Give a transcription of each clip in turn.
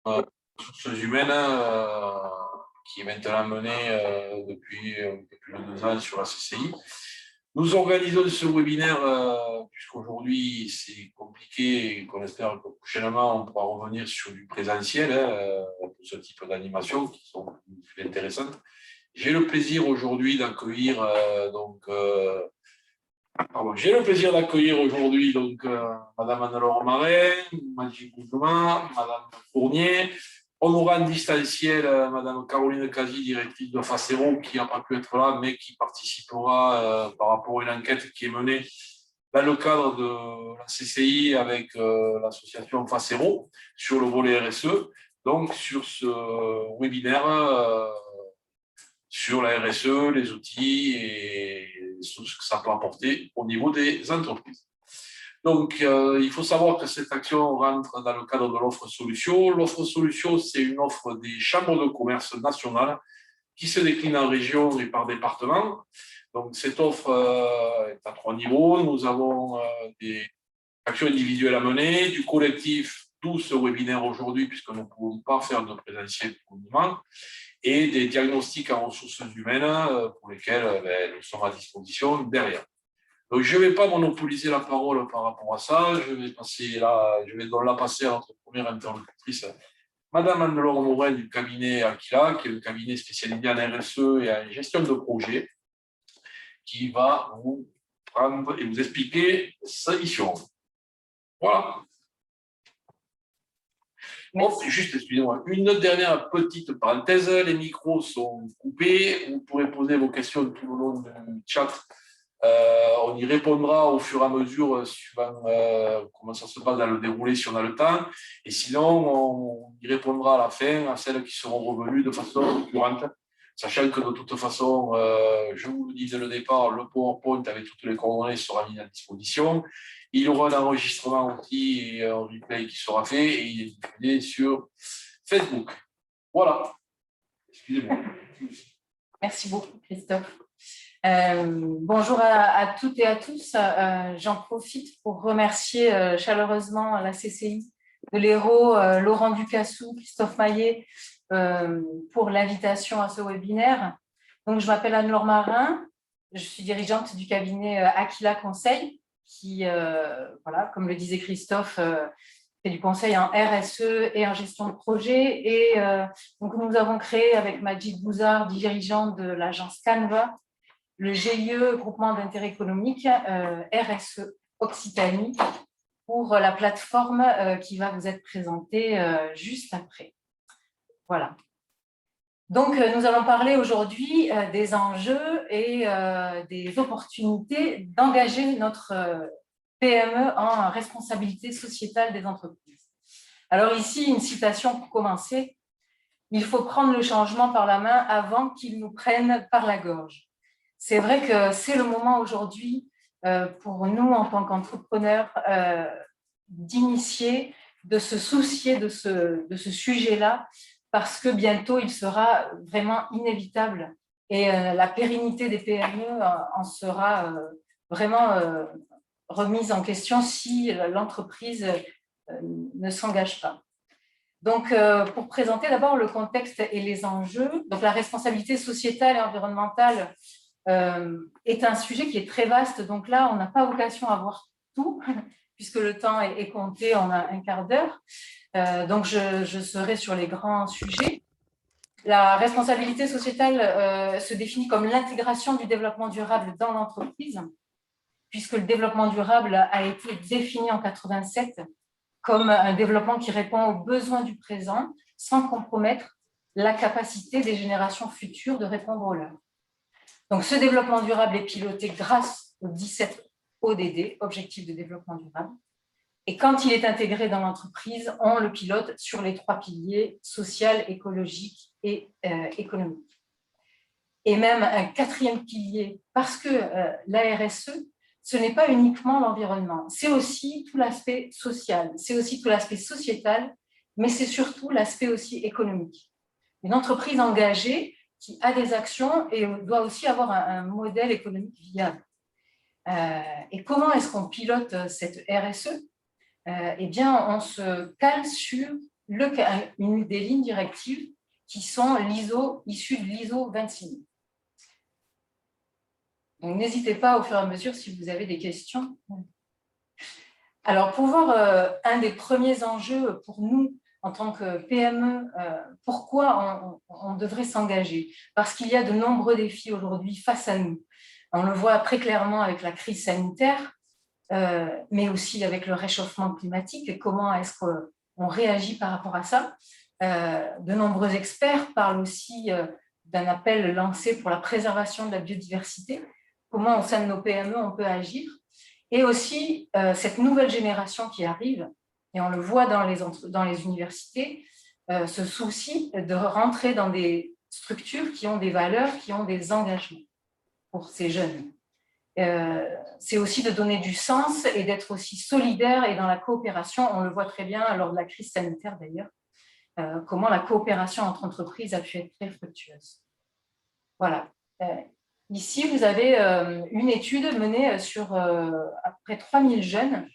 ressources humaines qui est maintenant menée depuis plus de 2 ans sur la CCI. Nous organisons ce webinaire puisqu'aujourd'hui c'est compliqué et qu'on espère que prochainement on pourra revenir sur du présentiel pour ce type d'animation qui sont plus intéressantes. J'ai le plaisir aujourd'hui d'accueillir j'ai le plaisir d'accueillir aujourd'hui Madame Anne-Laure Marin, Maggie Goujouma, Madame Fournier. On aura en distanciel Madame Caroline Casi, directrice de Facero, qui n'a pas pu être là, mais qui participera par rapport à une enquête qui est menée dans le cadre de la CCI avec l'association Facero sur le volet RSE. Donc, sur ce webinaire sur la RSE, les outils et tout ce que ça peut apporter au niveau des entreprises. Donc, il faut savoir que cette action rentre dans le cadre de l'offre solution. L'offre solution, c'est une offre des chambres de commerce nationales qui se décline en région et par département. Donc, cette offre est à 3 niveaux. Nous avons des actions individuelles à mener, du collectif, d'où ce webinaire aujourd'hui, puisque nous ne pouvons pas faire de présentiel pour le moment, et des diagnostics en ressources humaines pour lesquels nous sommes à disposition derrière. Donc, je ne vais pas monopoliser la parole par rapport à ça. Je vais donc la passer à notre première interlocutrice, Madame Anne-Laure Morin du cabinet Aquila, qui est le cabinet spécialisé en RSE et en gestion de projet, qui va vous prendre et vous expliquer sa mission. Voilà. Juste, excusez-moi, une dernière petite parenthèse, les micros sont coupés, vous pourrez poser vos questions tout le long du chat, on y répondra au fur et à mesure suivant comment ça se passe dans le déroulé si on a le temps, et sinon on y répondra à la fin à celles qui seront revenues de façon récurrente, sachant que de toute façon, je vous le disais dès le départ, le PowerPoint avec toutes les coordonnées sera mis à disposition. Il y aura un enregistrement aussi et un replay qui sera fait et il est diffusé sur Facebook. Voilà. Excusez-moi. Merci beaucoup, Christophe. Bonjour à toutes et à tous. J'en profite pour remercier chaleureusement la CCI de l'Hérault, Laurent Ducassou, Christophe Maillet pour l'invitation à ce webinaire. Donc, je m'appelle Anne-Laure Marin, je suis dirigeante du cabinet Aquila Conseil, qui, voilà, comme le disait Christophe, fait du conseil en RSE et en gestion de projet. Et donc, nous avons créé avec Majid Bouzard, dirigeant de l'agence Canva, le GIE, groupement d'intérêt économique, RSE Occitanie, pour la plateforme qui va vous être présentée juste après. Voilà. Donc, nous allons parler aujourd'hui des enjeux et des opportunités d'engager notre PME en responsabilité sociétale des entreprises. Alors ici, une citation pour commencer. « Il faut prendre le changement par la main avant qu'il nous prenne par la gorge ». C'est vrai que c'est le moment aujourd'hui pour nous, en tant qu'entrepreneurs, d'initier, de se soucier de ce sujet-là, parce que bientôt, il sera vraiment inévitable et la pérennité des PME en sera vraiment remise en question si l'entreprise ne s'engage pas. Donc, pour présenter d'abord le contexte et les enjeux, donc la responsabilité sociétale et environnementale est un sujet qui est très vaste. Donc là, on n'a pas vocation à voir tout, puisque le temps est compté, on a un quart d'heure. Donc, je serai sur les grands sujets. La responsabilité sociétale se définit comme l'intégration du développement durable dans l'entreprise, puisque le développement durable a été défini en 1987 comme un développement qui répond aux besoins du présent sans compromettre la capacité des générations futures de répondre aux leurs. Donc, ce développement durable est piloté grâce aux 17 ODD, Objectifs de développement durable. Et quand il est intégré dans l'entreprise, on le pilote sur les 3 piliers, social, écologique et économique. Et même un 4e pilier, parce que la RSE, ce n'est pas uniquement l'environnement, c'est aussi tout l'aspect social, c'est aussi tout l'aspect sociétal, mais c'est surtout l'aspect aussi économique. Une entreprise engagée qui a des actions et doit aussi avoir un modèle économique viable. Et comment est-ce qu'on pilote cette RSE ? Eh bien, on se cale sur des lignes directives qui sont issues de l'ISO 26000. Donc, n'hésitez pas au fur et à mesure si vous avez des questions. Alors, pour voir un des premiers enjeux pour nous, en tant que PME, pourquoi on devrait s'engager? Parce qu'il y a de nombreux défis aujourd'hui face à nous. On le voit très clairement avec la crise sanitaire, mais aussi avec le réchauffement climatique et comment est-ce qu'on réagit par rapport à ça. De nombreux experts parlent aussi d'un appel lancé pour la préservation de la biodiversité, comment au sein de nos PME on peut agir, et aussi cette nouvelle génération qui arrive, et on le voit dans les universités, ce souci de rentrer dans des structures qui ont des valeurs, qui ont des engagements pour ces jeunes. C'est aussi de donner du sens et d'être aussi solidaire et dans la coopération. On le voit très bien lors de la crise sanitaire d'ailleurs, comment la coopération entre entreprises a pu être très fructueuse. Voilà. Ici, vous avez une étude menée sur à peu près 3000 jeunes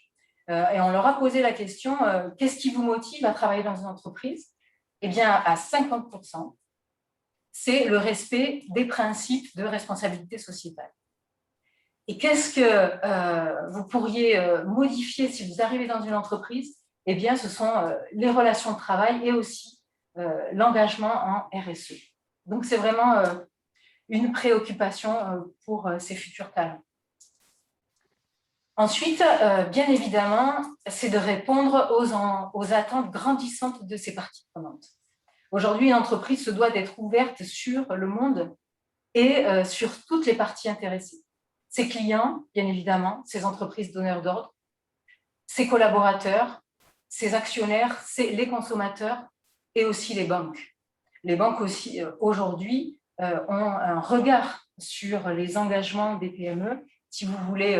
et on leur a posé la question qu'est-ce qui vous motive à travailler dans une entreprise? Eh bien, à 50%, c'est le respect des principes de responsabilité sociétale. Et qu'est-ce que vous pourriez modifier si vous arrivez dans une entreprise? Eh bien, ce sont les relations de travail et aussi l'engagement en RSE. Donc, c'est vraiment une préoccupation pour ces futurs talents. Ensuite, bien évidemment, c'est de répondre aux attentes grandissantes de ces parties prenantes. Aujourd'hui, une entreprise se doit d'être ouverte sur le monde et sur toutes les parties intéressées. Ses clients, bien évidemment, ses entreprises donneurs d'ordre, ses collaborateurs, ses actionnaires, les consommateurs et aussi les banques. Les banques aussi, aujourd'hui, ont un regard sur les engagements des PME. Si vous voulez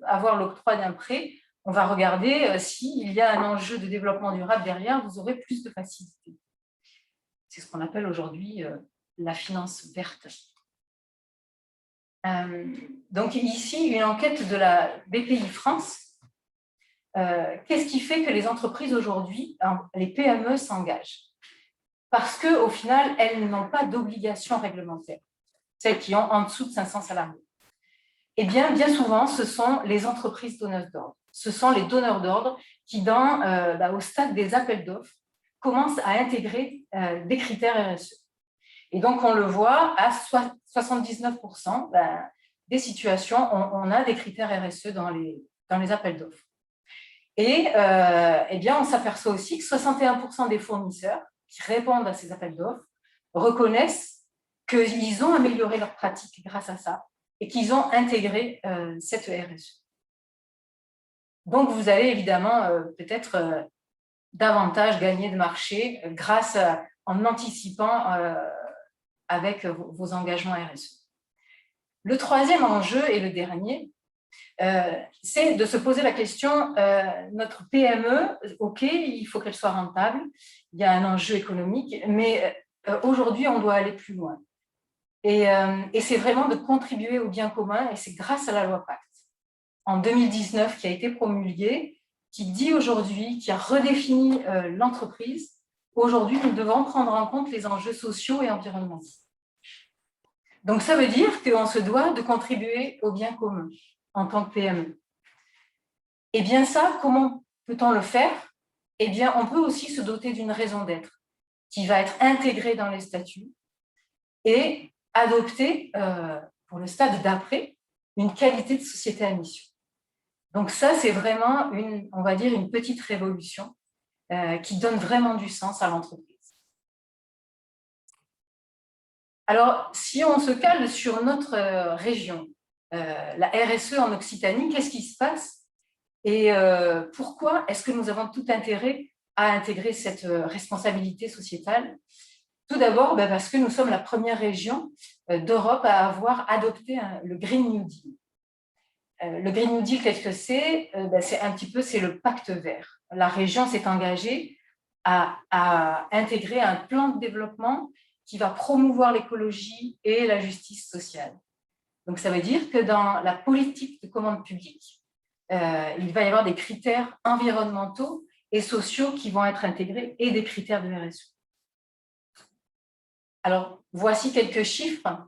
avoir l'octroi d'un prêt, on va regarder s'il y a un enjeu de développement durable derrière, vous aurez plus de facilité. C'est ce qu'on appelle aujourd'hui la finance verte. Donc ici, une enquête de la BPI France. Qu'est-ce qui fait que les entreprises aujourd'hui, les PME s'engagent? Parce qu'au final, elles n'ont pas d'obligation réglementaire, celles qui ont en dessous de 500 salariés. Eh bien souvent, ce sont les entreprises donneuses d'ordre. Ce sont les donneurs d'ordre qui, au stade des appels d'offres, commencent à intégrer des critères RSE. Et donc, on le voit, à 79% des situations, on a des critères RSE dans les appels d'offres. Et eh bien, on s'aperçoit aussi que 61% des fournisseurs qui répondent à ces appels d'offres reconnaissent qu'ils ont amélioré leurs pratiques grâce à ça et qu'ils ont intégré cette RSE. Donc, vous allez évidemment peut-être davantage gagner de marché en anticipant avec vos engagements RSE. Le troisième enjeu et le dernier, c'est de se poser la question, notre PME, ok, il faut qu'elle soit rentable, il y a un enjeu économique, mais aujourd'hui, on doit aller plus loin. Et c'est vraiment de contribuer au bien commun, et c'est grâce à la loi Pacte, en 2019, qui a été promulguée, qui dit aujourd'hui, qui a redéfini l'entreprise. Aujourd'hui, nous devons prendre en compte les enjeux sociaux et environnementaux. Donc, ça veut dire qu'on se doit de contribuer au bien commun en tant que PME. Et bien ça, comment peut-on le faire? Eh bien, on peut aussi se doter d'une raison d'être qui va être intégrée dans les statuts et adopter, pour le stade d'après, une qualité de société à mission. Donc ça, c'est vraiment, on va dire, une petite révolution qui donne vraiment du sens à l'entreprise. Alors, si on se cale sur notre région, la RSE en Occitanie, qu'est-ce qui se passe? Et pourquoi est-ce que nous avons tout intérêt à intégrer cette responsabilité sociétale? Tout d'abord, parce que nous sommes la première région d'Europe à avoir adopté le Green New Deal. Le Green New Deal, qu'est-ce que c'est? C'est le pacte vert. La région s'est engagée à intégrer un plan de développement qui va promouvoir l'écologie et la justice sociale. Donc, ça veut dire que dans la politique de commande publique, il va y avoir des critères environnementaux et sociaux qui vont être intégrés et des critères de RSE. Alors, voici quelques chiffres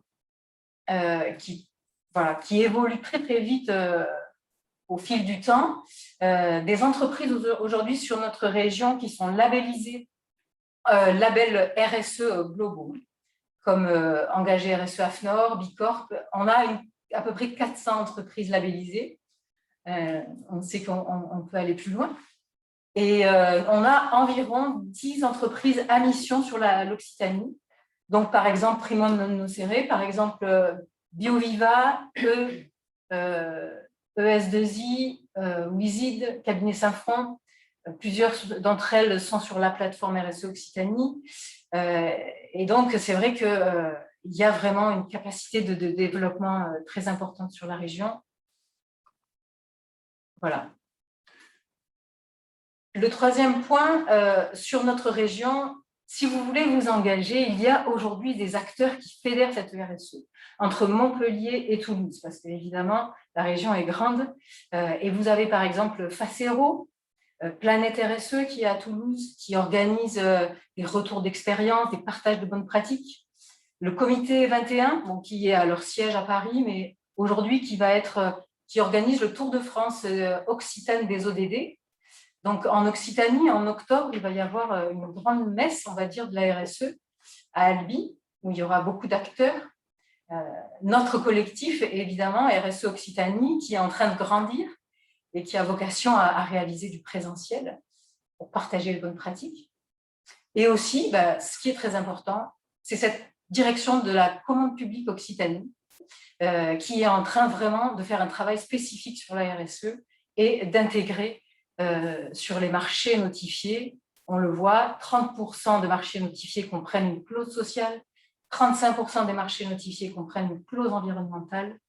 qui évoluent très, très vite au fil du temps. Des entreprises aujourd'hui sur notre région qui sont labellisées label RSE globaux, comme Engagé RSE AFNOR, Bicorp. On a à peu près 400 entreprises labellisées. On sait qu'on peut aller plus loin. Et on a environ 10 entreprises à mission sur l'Occitanie. Donc, par exemple, Primon Nocere, par exemple, BioViva, ES2I, Wizid, Cabinet Saint-Front. Plusieurs d'entre elles sont sur la plateforme RSE Occitanie. Et donc, c'est vrai qu'il y a vraiment une capacité de développement très importante sur la région. Voilà. Le troisième point, sur notre région, si vous voulez vous engager, il y a aujourd'hui des acteurs qui fédèrent cette RSE entre Montpellier et Toulouse, parce qu'évidemment, la région est grande. Et vous avez par exemple Facero, Planète RSE qui est à Toulouse, qui organise des retours d'expérience, des partages de bonnes pratiques. Le comité 21, bon, qui est à leur siège à Paris, mais aujourd'hui qui organise le Tour de France Occitane des ODD. Donc, en Occitanie, en octobre, il va y avoir une grande messe, on va dire, de la RSE à Albi, où il y aura beaucoup d'acteurs. Notre collectif, évidemment, RSE Occitanie, qui est en train de grandir et qui a vocation à réaliser du présentiel pour partager les bonnes pratiques. Et aussi, ce qui est très important, c'est cette direction de la commande publique Occitanie, qui est en train vraiment de faire un travail spécifique sur la RSE et d'intégrer sur les marchés notifiés, on le voit, 30% de marchés notifiés comprennent une clause sociale, 35% des marchés notifiés comprennent une clause environnementale.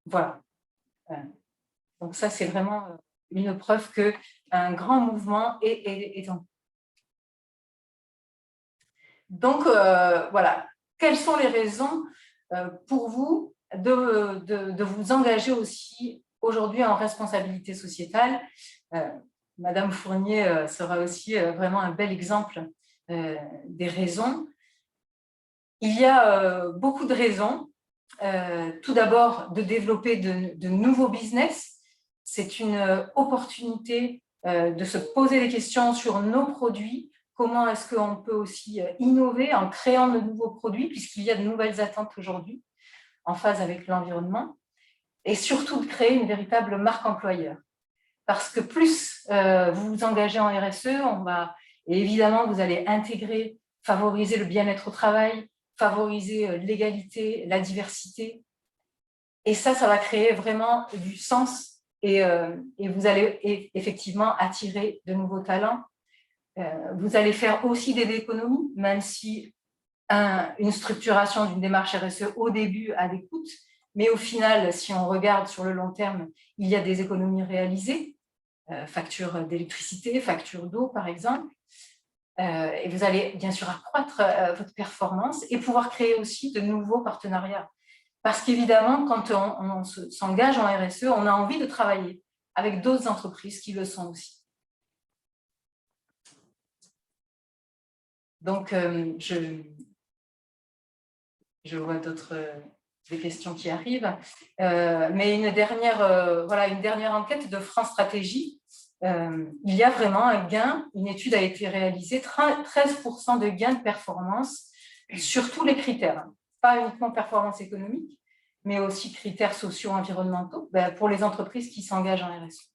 Voilà. Donc ça, c'est vraiment une preuve qu'un grand mouvement est en cours. Donc, voilà. Quelles sont les raisons pour vous de vous engager aussi aujourd'hui en responsabilité sociétale? Madame Fournier sera aussi vraiment un bel exemple des raisons. Il y a beaucoup de raisons. Tout d'abord, de développer de nouveaux business. C'est une opportunité de se poser des questions sur nos produits. Comment est-ce qu'on peut aussi innover en créant de nouveaux produits, puisqu'il y a de nouvelles attentes aujourd'hui en phase avec l'environnement. Et surtout, de créer une véritable marque employeur. Parce que plus vous vous engagez en RSE, et évidemment, vous allez intégrer, favoriser le bien-être au travail, favoriser l'égalité, la diversité. Et ça va créer vraiment du sens et vous allez effectivement attirer de nouveaux talents. Vous allez faire aussi des économies, même si une structuration d'une démarche RSE au début a des coûts, mais au final, si on regarde sur le long terme, il y a des économies réalisées, facture d'électricité, facture d'eau par exemple, et vous allez bien sûr accroître votre performance et pouvoir créer aussi de nouveaux partenariats. Parce qu'évidemment, quand on s'engage en RSE, on a envie de travailler avec d'autres entreprises qui le sont aussi. Donc, je vois des questions qui arrivent. Mais une dernière enquête de France Stratégie, il y a vraiment un gain, une étude a été réalisée, 13% de gain de performance sur tous les critères, pas uniquement performance économique, mais aussi critères sociaux, environnementaux, pour les entreprises qui s'engagent en RSE.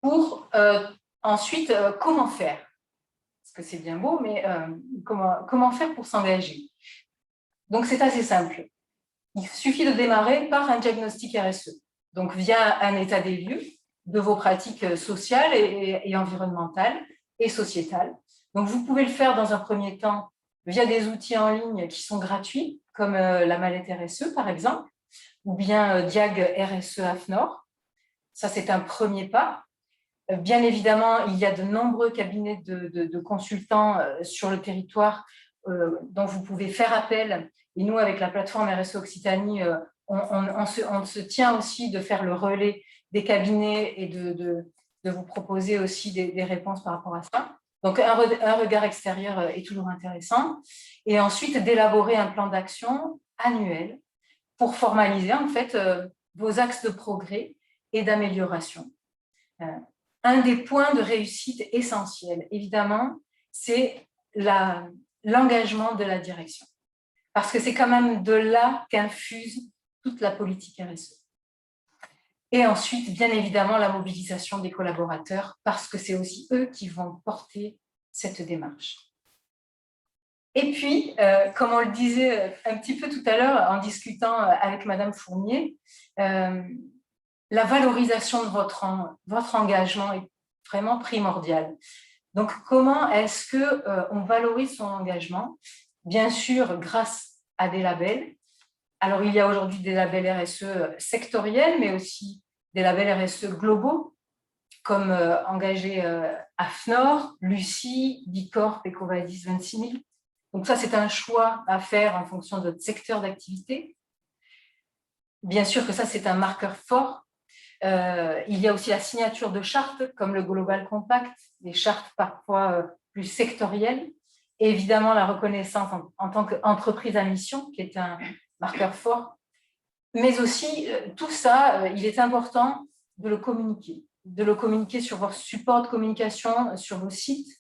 Pour ensuite, comment faire? Parce que c'est bien beau, mais comment faire pour s'engager? Donc, c'est assez simple. Il suffit de démarrer par un diagnostic RSE. Donc, via un état des lieux de vos pratiques sociales et environnementales et sociétales. Donc, vous pouvez le faire dans un premier temps via des outils en ligne qui sont gratuits, comme la mallette RSE, par exemple, ou bien Diag RSE AFNOR. Ça, c'est un premier pas. Bien évidemment, il y a de nombreux cabinets de consultants sur le territoire dont vous pouvez faire appel. Et nous, avec la plateforme RSE Occitanie, on se tient aussi de faire le relais des cabinets et de vous proposer aussi des réponses par rapport à ça. Donc, un regard extérieur est toujours intéressant. Et ensuite, d'élaborer un plan d'action annuel pour formaliser, en fait, vos axes de progrès et d'amélioration. Un des points de réussite essentiels, évidemment, c'est l'engagement de la direction. Parce que c'est quand même de là qu'infuse toute la politique RSE. Et ensuite, bien évidemment, la mobilisation des collaborateurs, parce que c'est aussi eux qui vont porter cette démarche. Et puis, comme on le disait un petit peu tout à l'heure en discutant avec Madame Fournier, la valorisation de votre engagement est vraiment primordiale. Donc, comment est-ce qu'on valorise son engagement? Bien sûr, grâce à des labels. Alors, il y a aujourd'hui des labels RSE sectoriels, mais aussi des labels RSE globaux, comme engagé AFNOR, Lucie, Bicorp, Ecovadis 26 000. Donc ça, c'est un choix à faire en fonction de votre secteur d'activité. Bien sûr que ça, c'est un marqueur fort. Il y a aussi la signature de chartes, comme le Global Compact, des chartes parfois plus sectorielles. Et évidemment, la reconnaissance en tant qu'entreprise à mission, qui est un marqueur fort. Mais aussi, tout ça, il est important de le communiquer sur vos supports de communication, sur vos sites.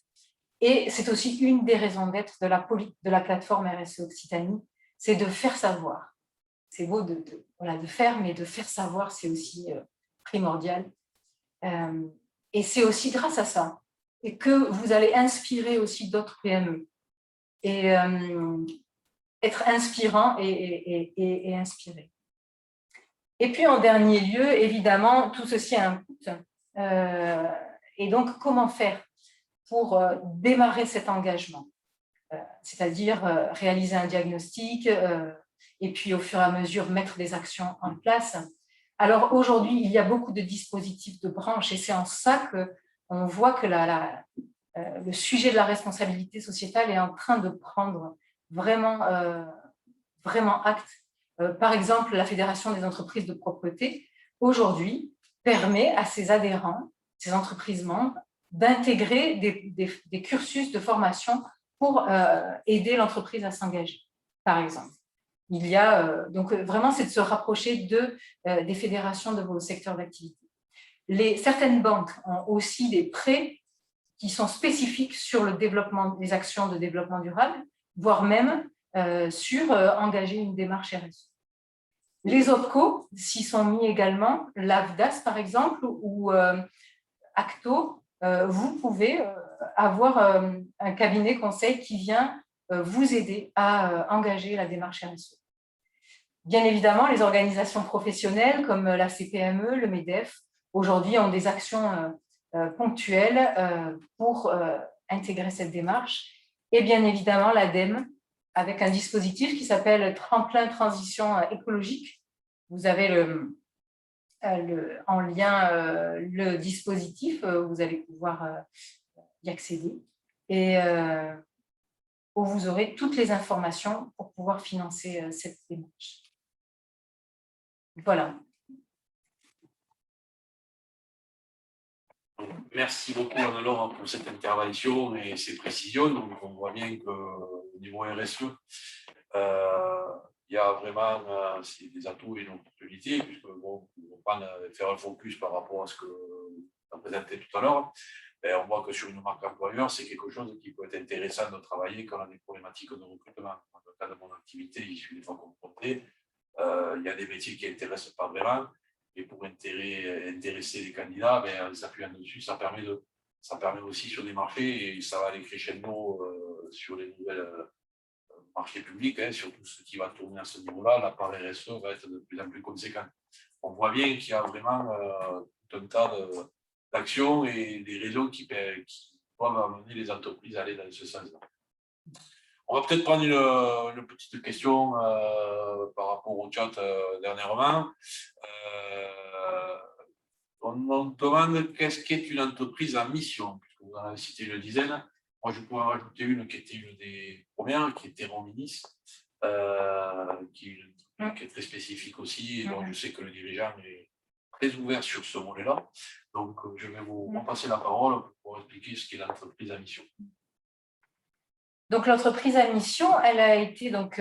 Et c'est aussi une des raisons d'être de la plateforme RSE Occitanie, c'est de faire savoir. C'est beau de faire, mais de faire savoir, c'est aussi primordial. Et c'est aussi grâce à ça et que vous allez inspirer aussi d'autres PME et être inspirant et inspiré. Et puis, en dernier lieu, évidemment, tout ceci a un coût. Et donc, comment faire pour démarrer cet engagement? C'est-à-dire réaliser un diagnostic et puis, au fur et à mesure, mettre des actions en place. Alors, aujourd'hui, il y a beaucoup de dispositifs de branche et c'est en ça qu'on voit que le sujet de la responsabilité sociétale est en train de prendre vraiment acte. Par exemple, la Fédération des entreprises de propreté, aujourd'hui, permet à ses adhérents, ses entreprises membres, d'intégrer des cursus de formation pour aider l'entreprise à s'engager, par exemple. Il y a, donc vraiment, c'est de se rapprocher des fédérations de vos secteurs d'activité. Certaines banques ont aussi des prêts qui sont spécifiques sur le développement, les actions de développement durable, voire même sur engager une démarche RSE. Les OPCO s'y sont mis également, l'AFDAS par exemple, ou Acto, vous pouvez avoir un cabinet conseil qui vient vous aider à engager la démarche RSE. Bien évidemment, les organisations professionnelles comme la CPME, le MEDEF, aujourd'hui ont des actions ponctuelles pour intégrer cette démarche. Et bien évidemment, l'ADEME, avec un dispositif qui s'appelle Tremplin Transition écologique. Vous avez en lien le dispositif, vous allez pouvoir y accéder et où vous aurez toutes les informations pour pouvoir financer cette démarche. Voilà. Merci beaucoup Anne-Laure pour cette intervention et ces précisions. Donc, on voit bien qu'au niveau RSE, il y a vraiment des atouts et une opportunité, puisque bon, on va faire un focus par rapport à ce que vous avez présenté tout à l'heure. On voit que sur une marque employeur, c'est quelque chose qui peut être intéressant de travailler quand on a des problématiques de recrutement. Dans le cas de mon activité, je suis des fois confronté. Il y a des métiers qui n'intéressent pas vraiment. Et pour intéresser les candidats, en s'appuyant dessus, ça permet aussi sur des marchés, et ça va aller crescendo sur les nouvelles marchés publics, sur tout ce qui va tourner à ce niveau-là, la part RSE va être de plus en plus conséquente. On voit bien qu'il y a vraiment tout un tas d'actions et des raisons qui doivent amener les entreprises à aller dans ce sens-là. On va peut-être prendre une petite question par rapport au chat dernièrement. On demande qu'est-ce qu'est une entreprise à mission, puisque vous en avez cité une dizaine. Moi, je pourrais en rajouter une qui était une des premières, qui était Rominis, qui est très spécifique aussi, et dont je sais que le dirigeant est très ouvert sur ce volet-là. Donc, je vais vous repasser la parole pour expliquer ce qu'est l'entreprise à mission. Donc, l'entreprise à mission, elle a été donc,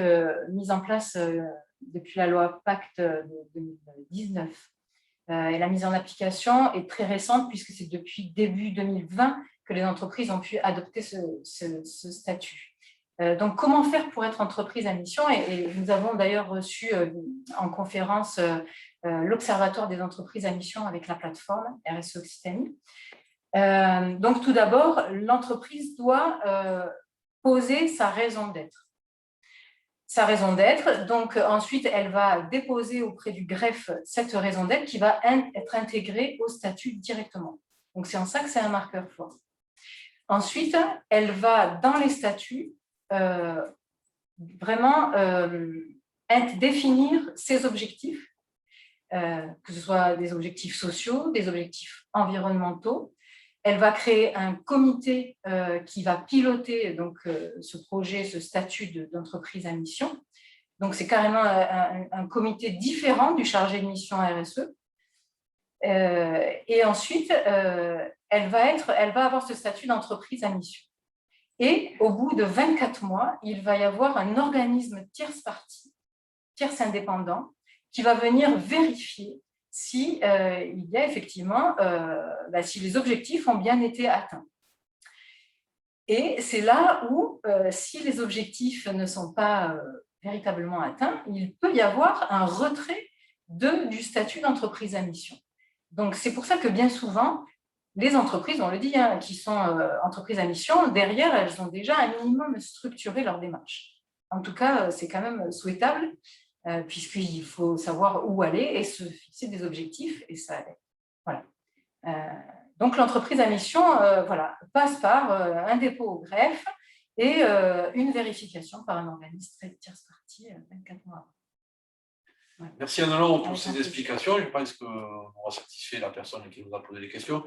mise en place depuis la loi Pacte de 2019. Et la mise en application est très récente puisque c'est depuis début 2020 que les entreprises ont pu adopter ce statut. Donc, comment faire pour être entreprise à mission? Et nous avons d'ailleurs reçu en conférence l'Observatoire des entreprises à mission avec la plateforme RSE Occitanie. Donc, tout d'abord, l'entreprise doit poser sa raison d'être. Sa raison d'être, donc ensuite, elle va déposer auprès du greffe cette raison d'être qui va être intégrée au statut directement. Donc, c'est en ça que c'est un marqueur fort. Ensuite, elle va, dans les statuts, vraiment définir ses objectifs, que ce soit des objectifs sociaux, des objectifs environnementaux. Elle va créer un comité qui va piloter donc, ce projet, ce statut d'entreprise à mission. Donc, c'est carrément un comité différent du chargé de mission RSE. Et ensuite, elle va avoir ce statut d'entreprise à mission. Et au bout de 24 mois, il va y avoir un organisme tierce partie, tierce indépendant, qui va venir vérifier si il y a effectivement, si les objectifs ont bien été atteints. Et c'est là où, si les objectifs ne sont pas véritablement atteints, il peut y avoir un retrait du statut d'entreprise à mission. Donc, c'est pour ça que bien souvent, les entreprises, on le dit, hein, qui sont entreprises à mission, derrière, elles ont déjà un minimum structuré leur démarche. En tout cas, c'est quand même souhaitable, puisqu'il faut savoir où aller et se fixer des objectifs. Et ça, voilà. Donc, l'entreprise à mission voilà, passe par un dépôt au greffe et une vérification par un organisme tierce partie 24 mois avant. Ouais. Merci Anne-Laure pour ces explications. Je pense qu'on aura satisfait la personne qui nous a posé des questions.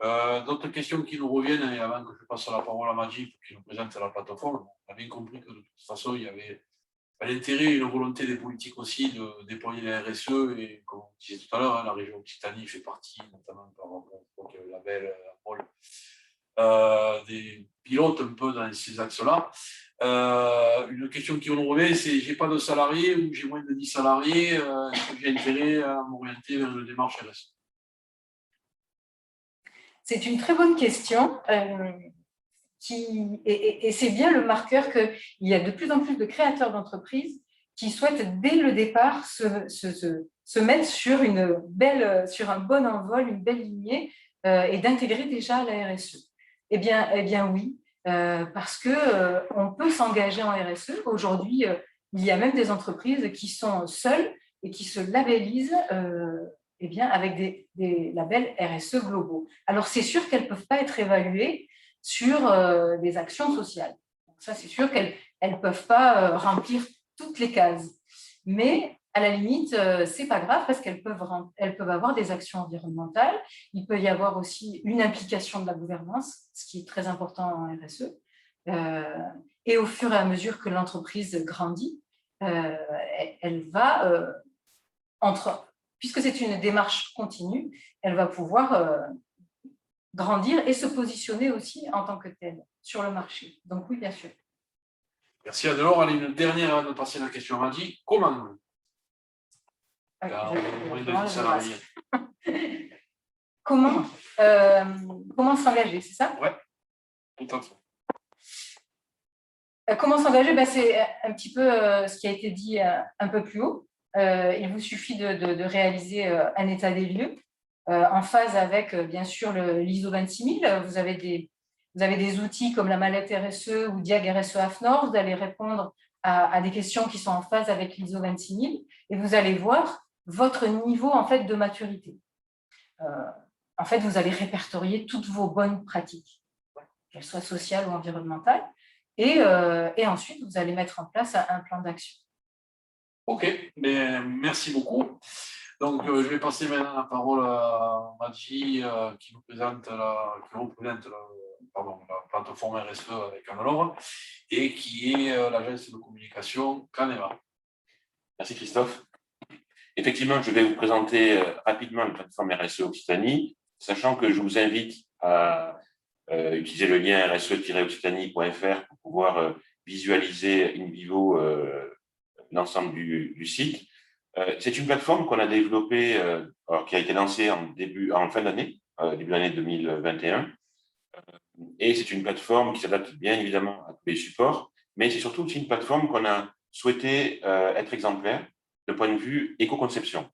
D'autres questions qui nous reviennent, et avant que je passe la parole à Maggi pour qu'il nous présente la plateforme, on a bien compris que de toute façon, il y avait l'intérêt et une volonté des politiques aussi de déployer la RSE. Et comme on disait tout à l'heure, hein, la région Occitanie fait partie, notamment par rapport au label rôle des pilotes un peu dans ces axes-là. Une question qui nous revient, c'est j'ai pas de salariés ou j'ai moins de 10 salariés, est-ce que j'ai intérêt à m'orienter vers une démarche RSE? C'est une très bonne question. Et c'est bien le marqueur qu'il y a de plus en plus de créateurs d'entreprises qui souhaitent dès le départ se mettre sur un bon envol, une belle lignée et d'intégrer déjà la RSE. Eh bien oui, parce qu'on peut s'engager en RSE. Aujourd'hui, il y a même des entreprises qui sont seules et qui se labellisent avec des labels RSE globaux. Alors, c'est sûr qu'elles ne peuvent pas être évaluées sur des actions sociales. Donc, ça, c'est sûr qu'elles ne peuvent pas remplir toutes les cases. Mais à la limite, ce n'est pas grave parce qu'elles peuvent avoir des actions environnementales. Il peut y avoir aussi une implication de la gouvernance, ce qui est très important en RSE. Et au fur et à mesure que l'entreprise grandit, elle va, puisque c'est une démarche continue, elle va pouvoir grandir et se positionner aussi en tant que telle sur le marché. Donc oui, bien sûr. Merci Anne-Laure. Allez, une dernière avant de passer la question à Maggi. Comment Comment s'engager, c'est ça? Oui, tout à fait. Comment s'engager? C'est un petit peu ce qui a été dit un peu plus haut. Il vous suffit de réaliser un état des lieux en phase avec, bien sûr, l'ISO 26000. Vous avez des outils comme la mallette RSE ou Diag RSE AFNOR. Vous allez répondre à des questions qui sont en phase avec l'ISO 26000 et vous allez voir votre niveau en fait, de maturité. En fait, vous allez répertorier toutes vos bonnes pratiques, qu'elles soient sociales ou environnementales. Et ensuite, vous allez mettre en place un plan d'action. Ok, merci beaucoup. Donc, je vais passer maintenant la parole à Maggi qui représente la plateforme RSE avec Anne-Laure et qui est l'agence de communication Caneva. Merci Christophe. Effectivement, je vais vous présenter rapidement la plateforme RSE Occitanie, sachant que je vous invite à utiliser le lien rse-occitanie.fr pour pouvoir visualiser in vivo l'ensemble du site. C'est une plateforme qu'on a développée, qui a été lancée en fin d'année, début d'année 2021. Et c'est une plateforme qui s'adapte bien évidemment à tous les supports, mais c'est surtout aussi une plateforme qu'on a souhaité être exemplaire de point de vue éco-conception.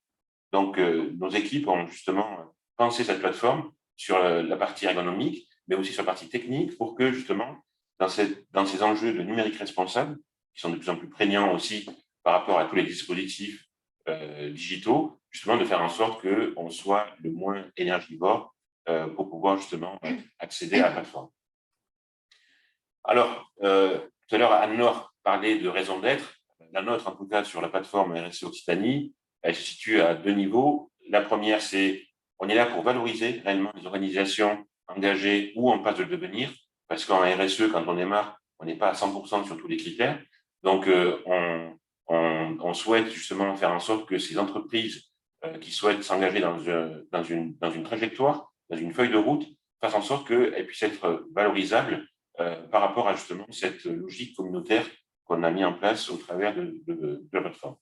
Donc, nos équipes ont justement pensé cette plateforme sur la partie ergonomique, mais aussi sur la partie technique pour que justement, dans ces enjeux de numérique responsable, qui sont de plus en plus prégnants aussi par rapport à tous les dispositifs digitaux, justement de faire en sorte qu'on soit le moins énergivore pour pouvoir justement accéder à la plateforme. Alors, tout à l'heure, Anne-Laure parlait de raison d'être. La nôtre, en tout cas, sur la plateforme RSE Occitanie, elle se situe à 2 niveaux. La première, c'est on est là pour valoriser réellement les organisations engagées ou en passe de le devenir, parce qu'en RSE, quand on démarre, on n'est pas à 100% sur tous les critères. Donc, on souhaite justement faire en sorte que ces entreprises qui souhaitent s'engager dans une trajectoire, dans une feuille de route, fassent en sorte qu'elles puissent être valorisables par rapport à justement cette logique communautaire qu'on a mis en place au travers de la plateforme.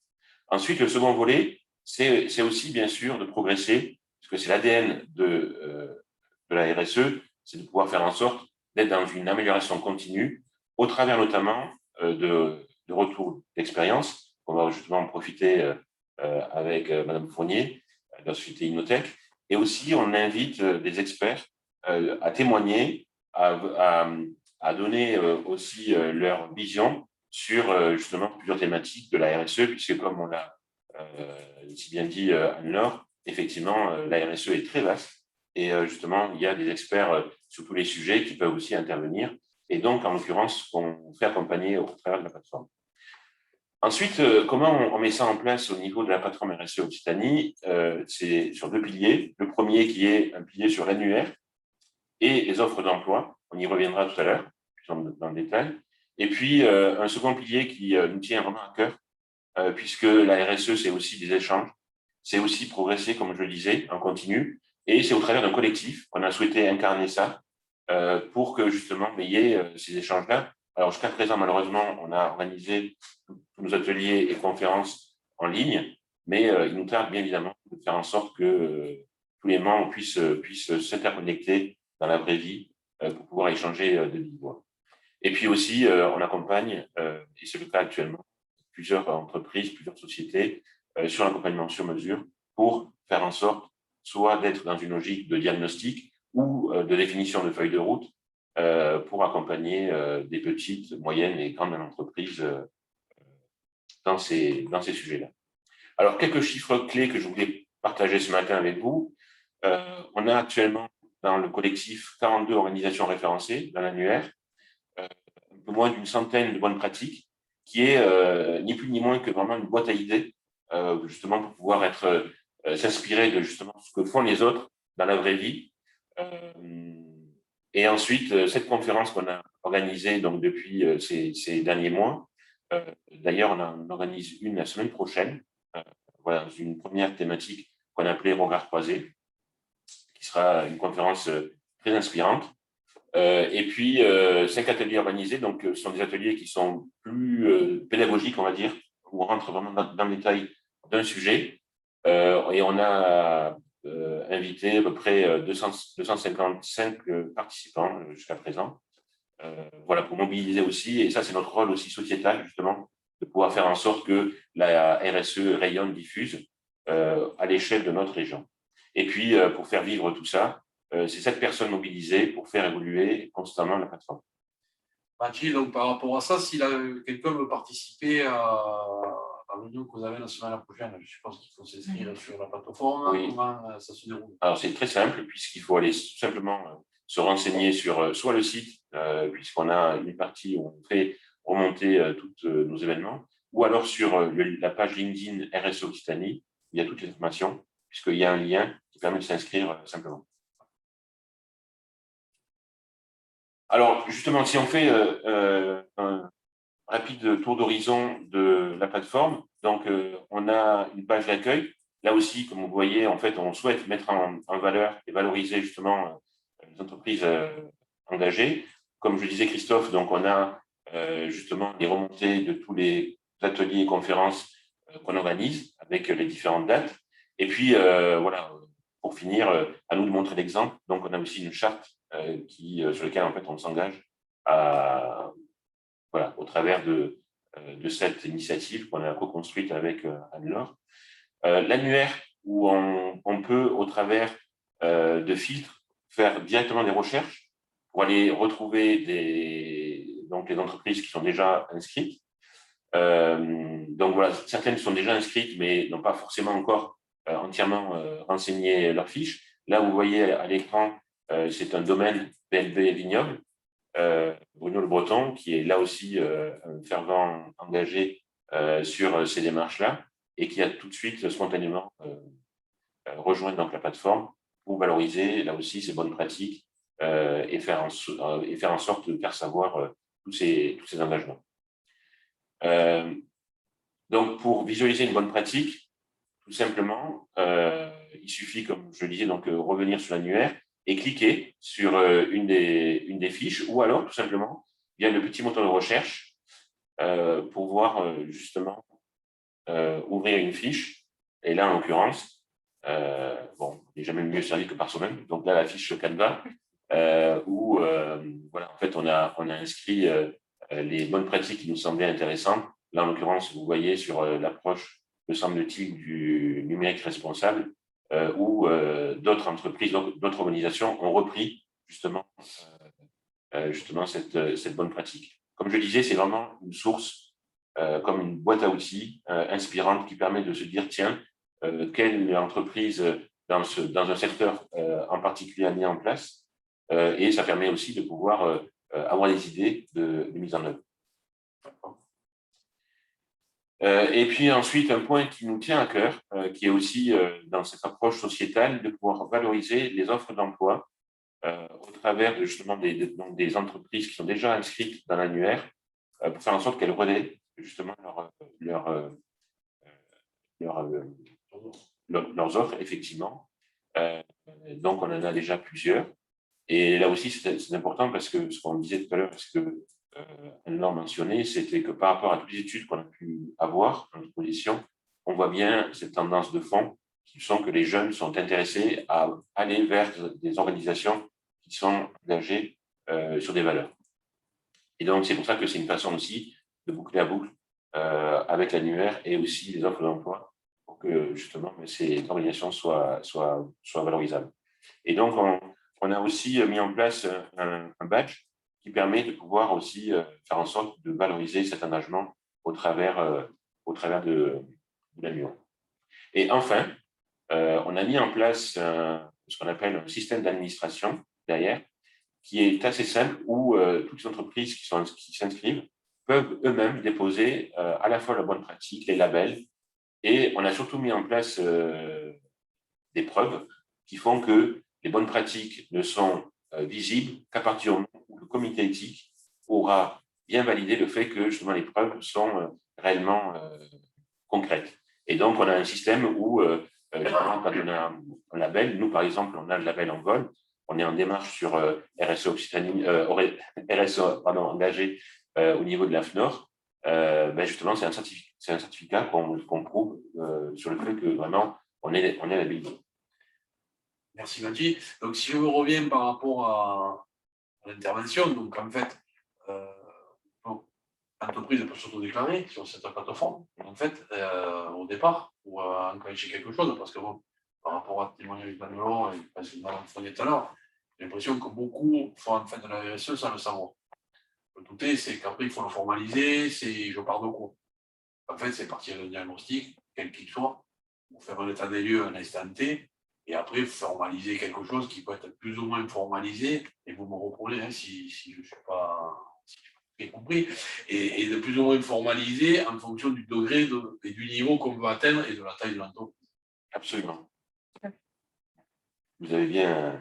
Ensuite, le second volet, c'est aussi bien sûr de progresser, parce que c'est l'ADN de la RSE, c'est de pouvoir faire en sorte d'être dans une amélioration continue, au travers notamment de retours d'expérience. On va justement en profiter avec Madame Fournier, de la société Innotech. Et aussi, on invite des experts à témoigner, à donner aussi leur vision sur justement plusieurs thématiques de la RSE, puisque comme on l'a si bien dit Anne-Laure, effectivement, la RSE est très vaste et justement, il y a des experts sur tous les sujets qui peuvent aussi intervenir et donc, en l'occurrence, on fait accompagner au travers de la plateforme. Ensuite, comment on met ça en place au niveau de la plateforme RSE Occitanie? C'est sur 2 piliers. Le premier qui est un pilier sur l'annuaire et les offres d'emploi. On y reviendra tout à l'heure, dans le détail. Et puis, un second pilier qui nous tient vraiment à cœur, puisque la RSE, c'est aussi des échanges, c'est aussi progresser, comme je le disais, en continu, et c'est au travers d'un collectif qu'on a souhaité incarner ça pour que justement il y ait ces échanges-là. Alors jusqu'à présent, malheureusement, on a organisé tous nos ateliers et conférences en ligne, mais il nous tarde bien évidemment de faire en sorte que tous les membres puissent s'interconnecter dans la vraie vie pour pouvoir échanger de vive voix. Et puis aussi, on accompagne, et c'est le cas actuellement, plusieurs entreprises, plusieurs sociétés sur l'accompagnement sur mesure pour faire en sorte soit d'être dans une logique de diagnostic ou de définition de feuille de route pour accompagner des petites, moyennes et grandes entreprises dans ces sujets-là. Alors, quelques chiffres clés que je voulais partager ce matin avec vous. On a actuellement dans le collectif 42 organisations référencées dans l'annuaire, un peu moins d'une centaine de bonnes pratiques, qui est ni plus ni moins que vraiment une boîte à idées, justement pour pouvoir s'inspirer de justement ce que font les autres dans la vraie vie. Et ensuite, cette conférence qu'on a organisée donc depuis ces derniers mois, d'ailleurs, on en organise une la semaine prochaine, voilà, une première thématique qu'on a appelée Regard croisé, qui sera une conférence très inspirante. Et puis, 5 ateliers organisés, donc ce sont des ateliers qui sont plus pédagogiques, on va dire, où on rentre vraiment dans le détail d'un sujet. Et on a invité à peu près 255 participants jusqu'à présent. Voilà, pour mobiliser aussi, et ça c'est notre rôle aussi sociétal, justement, de pouvoir faire en sorte que la RSE rayonne, diffuse à l'échelle de notre région. Et puis, pour faire vivre tout ça, c'est 7 personnes mobilisées pour faire évoluer constamment la plateforme. Mathilde, donc par rapport à ça, si quelqu'un veut participer à la réunion que vous avez la semaine prochaine, je pense qu'il faut s'inscrire sur la plateforme. Oui. Comment ça se déroule? Alors, c'est très simple, puisqu'il faut aller tout simplement se renseigner sur soit le site, puisqu'on a une partie où on fait remonter tous nos événements, ou alors sur la page LinkedIn RSE Occitanie, il y a toutes les informations, puisqu'il y a un lien qui permet de s'inscrire simplement. Alors, justement, si on fait un rapide tour d'horizon de la plateforme, Donc, on a une page d'accueil. Là aussi, comme vous voyez, en fait, on souhaite mettre en valeur et valoriser justement les entreprises engagées. Comme je disais, Christophe, donc on a justement les remontées de tous les ateliers et conférences qu'on organise avec les différentes dates. Et puis, voilà, pour finir, à nous de montrer l'exemple. Donc, on a aussi une charte sur laquelle, en fait, on s'engage voilà, au travers de cette initiative qu'on a co-construite avec Anne-Laure. L'annuaire où on peut, au travers de filtres, faire directement des recherches pour aller retrouver donc les entreprises qui sont déjà inscrites. Donc voilà, certaines sont déjà inscrites, mais n'ont pas forcément encore entièrement renseigné leurs fiches. Là, vous voyez à l'écran, c'est un domaine PLV Vignoble. Bruno Le Breton, qui est là aussi un fervent engagé sur ces démarches-là et qui a tout de suite spontanément rejoint donc la plateforme pour valoriser là aussi ces bonnes pratiques et faire en sorte de faire savoir tous ces engagements. Donc, pour visualiser une bonne pratique, tout simplement, il suffit, comme je le disais, donc revenir sur l'annuaire et cliquer sur une des fiches, ou alors tout simplement via le petit moteur de recherche pour voir justement ouvrir une fiche. Et là, en l'occurrence, bon, il n'est jamais mieux servi que par soi-même. Donc là, la fiche Canva, où voilà, en fait, on a inscrit les bonnes pratiques qui nous semblaient intéressantes. Là, en l'occurrence, vous voyez sur l'approche, me semble-t-il, du numérique responsable, où d'autres entreprises, d'autres organisations ont repris justement cette bonne pratique. Comme je disais, c'est vraiment une source, comme une boîte à outils inspirante qui permet de se dire, tiens, quelle entreprise dans un secteur en particulier a mis en place, et ça permet aussi de pouvoir avoir des idées de mise en œuvre. Et puis ensuite, un point qui nous tient à cœur, qui est aussi dans cette approche sociétale, de pouvoir valoriser les offres d'emploi au travers justement des entreprises qui sont déjà inscrites dans l'annuaire, pour faire en sorte qu'elles relaient justement leurs offres, effectivement. Donc, on en a déjà plusieurs. Et là aussi, c'est important parce que ce qu'on disait tout à l'heure, ce que Anne-Laure mentionnait, c'était que par rapport à toutes les études qu'on a pu avoir dans notre position, on voit bien cette tendance de fond qui sont que les jeunes sont intéressés à aller vers des organisations qui sont engagées sur des valeurs. Et donc, c'est pour ça que c'est une façon aussi de boucler la boucle avec l'annuaire et aussi les offres d'emploi pour que justement ces organisations soient valorisables. Et donc, on a aussi mis en place un badge qui permet de pouvoir aussi faire en sorte de valoriser cet engagement au travers de l'annuaire. Et enfin, on a mis en place ce qu'on appelle un système d'administration derrière, qui est assez simple, où toutes les entreprises qui s'inscrivent peuvent eux-mêmes déposer à la fois la bonne pratique, les labels, et on a surtout mis en place des preuves qui font que les bonnes pratiques ne sont visibles qu'à partir du moment où le comité éthique aura bien validé le fait que justement les preuves sont réellement concrètes. Et donc, on a un système où, quand on a un label, nous par exemple, on a le label en vol, on est en démarche sur RSE Occitanie, RSE engagé au niveau de l'AFNOR. Justement, c'est un certificat qu'on prouve sur le fait que vraiment on est labellisé. Merci Mathieu. Donc, si je reviens par rapport à l'intervention, donc en fait, l'entreprise peut s'autodéclarer sur cette plateforme, en fait, au départ, pour encourager quelque chose, parce que bon, par rapport à témoigner d'Anne-Laure et parce que Mme Fournier tout à l'heure, j'ai l'impression que beaucoup font en fait de la RSE sans le savoir. Le douter, c'est qu'après, il faut le formaliser, je pars de quoi. En fait, c'est partir d'un diagnostic, quel qu'il soit, pour faire un état des lieux, un instant T, et après formaliser quelque chose qui peut être plus ou moins formalisé, et vous me reprenez si je ne suis pas bien compris, et de plus ou moins formalisé en fonction du degré et du niveau qu'on veut atteindre et de la taille de l'entreprise. Absolument. Vous avez bien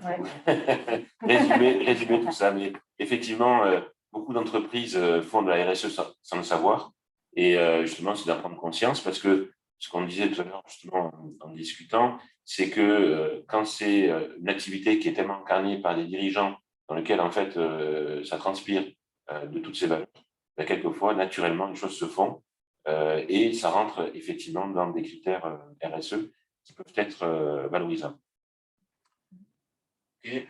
résumé tout ça, mais effectivement, beaucoup d'entreprises font de la RSE sans le savoir. Et justement, c'est d'en prendre conscience parce que ce qu'on disait tout à l'heure, justement, en discutant, c'est que quand c'est une activité qui est tellement incarnée par des dirigeants dans lequel, en fait, ça transpire de toutes ces valeurs, ben, quelquefois, naturellement, les choses se font et ça rentre effectivement dans des critères RSE qui peuvent être valorisables. Et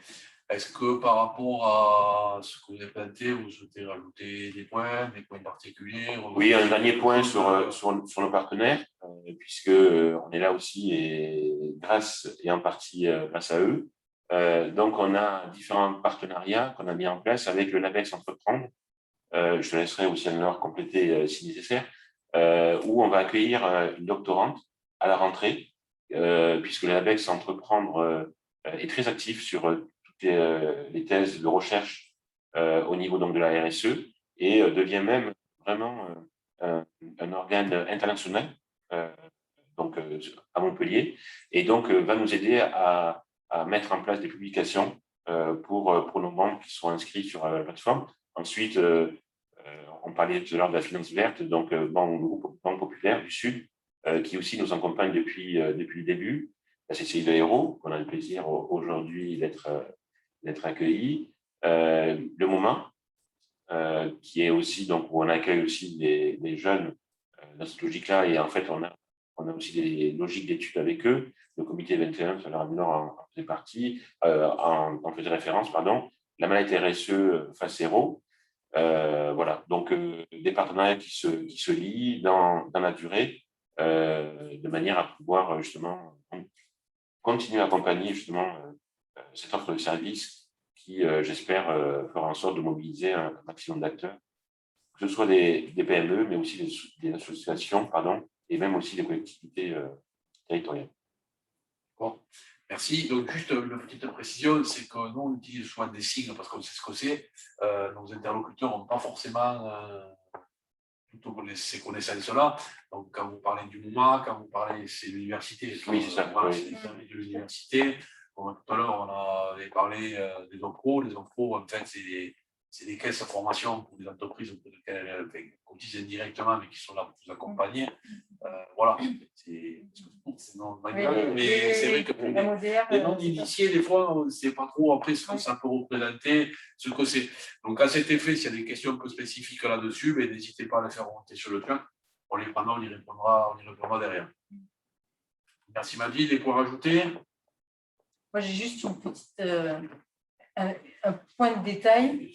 est-ce que par rapport à ce que vous avez présenté, vous souhaitez rajouter des points particuliers? Oui, un dernier point sur nos partenaires, puisque on est là aussi et en partie grâce à eux. Donc, on a différents partenariats qu'on a mis en place avec le LABEX Entreprendre. Je te laisserai aussi Anne-Laure compléter si nécessaire, où on va accueillir une doctorante à la rentrée, puisque le LABEX Entreprendre est très actif sur toutes les thèses de recherche au niveau donc de la RSE et devient même vraiment un organe international donc à Montpellier et donc va nous aider à mettre en place des publications pour nos membres qui sont inscrits sur la plateforme. Ensuite, on parlait tout à l'heure de la finance verte, donc Banque Populaire du Sud, qui aussi nous accompagne depuis le début. La CCI de Hérault, qu'on a le plaisir aujourd'hui d'être accueilli. Le moment, qui est aussi, donc, où on accueille aussi des jeunes dans cette logique-là, et en fait, on a aussi des logiques d'études avec eux. Le comité 21, ça leur en faisait partie, en faisait référence, pardon. La maladie RSE face Hérault. Voilà, donc des partenariats qui se lient dans la durée, de manière à pouvoir justement continuer à accompagner justement cette offre de service qui, j'espère, fera en sorte de mobiliser un maximum d'acteurs, que ce soit des PME, mais aussi des associations, pardon, et même aussi des collectivités territoriales. Bon. Merci. Donc, juste une petite précision, c'est que nous, on utilise souvent des signes parce qu'on sait ce que c'est. Nos interlocuteurs n'ont pas forcément toutes ces connaissances-là. Donc, quand vous parlez du MoMA, quand vous parlez, c'est l'université. Oui, c'est ça. Voilà, Oui. c'est les services de l'université. Bon, tout à l'heure, on avait parlé des OPRO. Les OPRO, en fait, c'est des caisses de formation pour des entreprises pour lesquelles elles cotisent indirectement, mais qui sont là pour vous accompagner. Voilà, c'est non manuel, mais c'est vrai que pour les non-initiés, des fois, on ne sait pas trop après ce que ça peut représenter, ce que c'est. Donc, à cet effet, s'il y a des questions un peu spécifiques là-dessus, n'hésitez pas à les faire remonter sur le chat. On les prendra, on y répondra derrière. Merci Maddy, des points rajoutés? Moi, j'ai juste une petite, un point de détail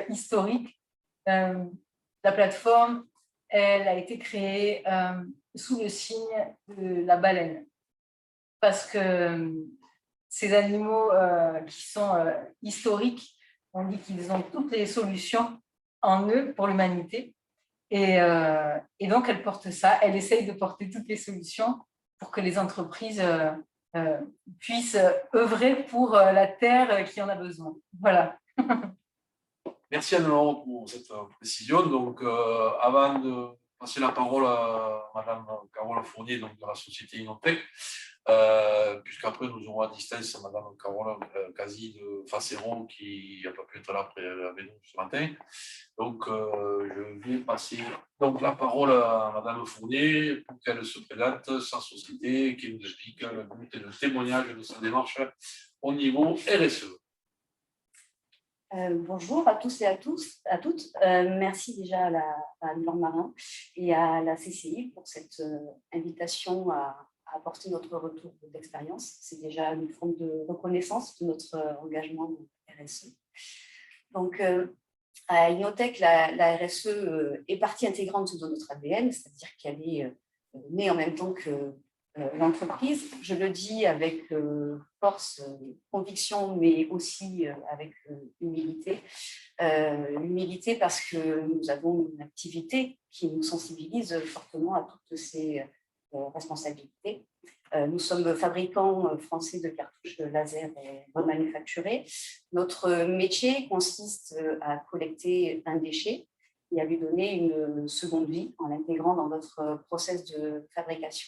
historique. La plateforme, elle a été créée sous le signe de la baleine. Parce que ces animaux qui sont historiques, on dit qu'ils ont toutes les solutions en eux pour l'humanité. Et donc, elle porte ça. Elle essaye de porter toutes les solutions pour que les entreprises puissent œuvrer pour la terre qui en a besoin. Voilà. Merci Anne-Laure pour cette précision. Donc, avant de passer la parole à Madame Carola Fournier, donc de la société Innotech, puisqu'après nous aurons à distance Madame Carola Casi de Facéron qui n'a pas pu être là avec nous ce matin. Donc, je vais passer donc, la parole à Madame Fournier pour qu'elle se présente sa société, qui nous explique le but et le témoignage de sa démarche au niveau RSE. Bonjour à tous et à toutes. Merci déjà à Anne-Laure Marin et à la CCI pour cette invitation à apporter notre retour d'expérience. C'est déjà une forme de reconnaissance de notre engagement RSE. Donc, à Innotech, la RSE est partie intégrante de notre ADN, c'est-à-dire qu'elle est née en même temps que l'entreprise. Je le dis avec force, conviction, mais aussi avec humilité. Humilité parce que nous avons une activité qui nous sensibilise fortement à toutes ces responsabilités. Nous sommes fabricants français de cartouches laser remanufacturées. Notre métier consiste à collecter un déchet et à lui donner une seconde vie en l'intégrant dans notre process de fabrication.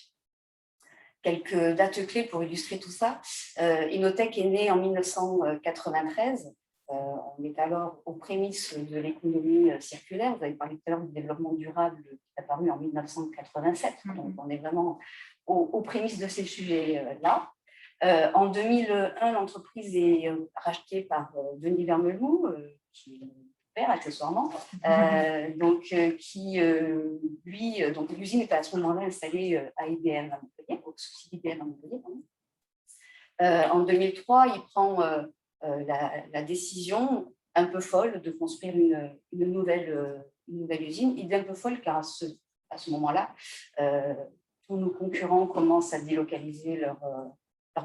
Quelques dates clés pour illustrer tout ça. Innotech est né en 1993 On est alors aux prémices de l'économie circulaire. Vous avez parlé tout à l'heure du développement durable qui est apparu en 1987. Donc, on est vraiment aux prémices de ces sujets-là. En 2001, l'entreprise est rachetée par Denis Vermeuleau, qui est mon père accessoirement, donc l'usine était à ce moment-là installée à IBM à Montpellier, au sous IBM à Montpellier. En 2003, il prend la décision un peu folle de construire une nouvelle usine. Idée un peu folle car à ce moment-là, tous nos concurrents commencent à délocaliser leur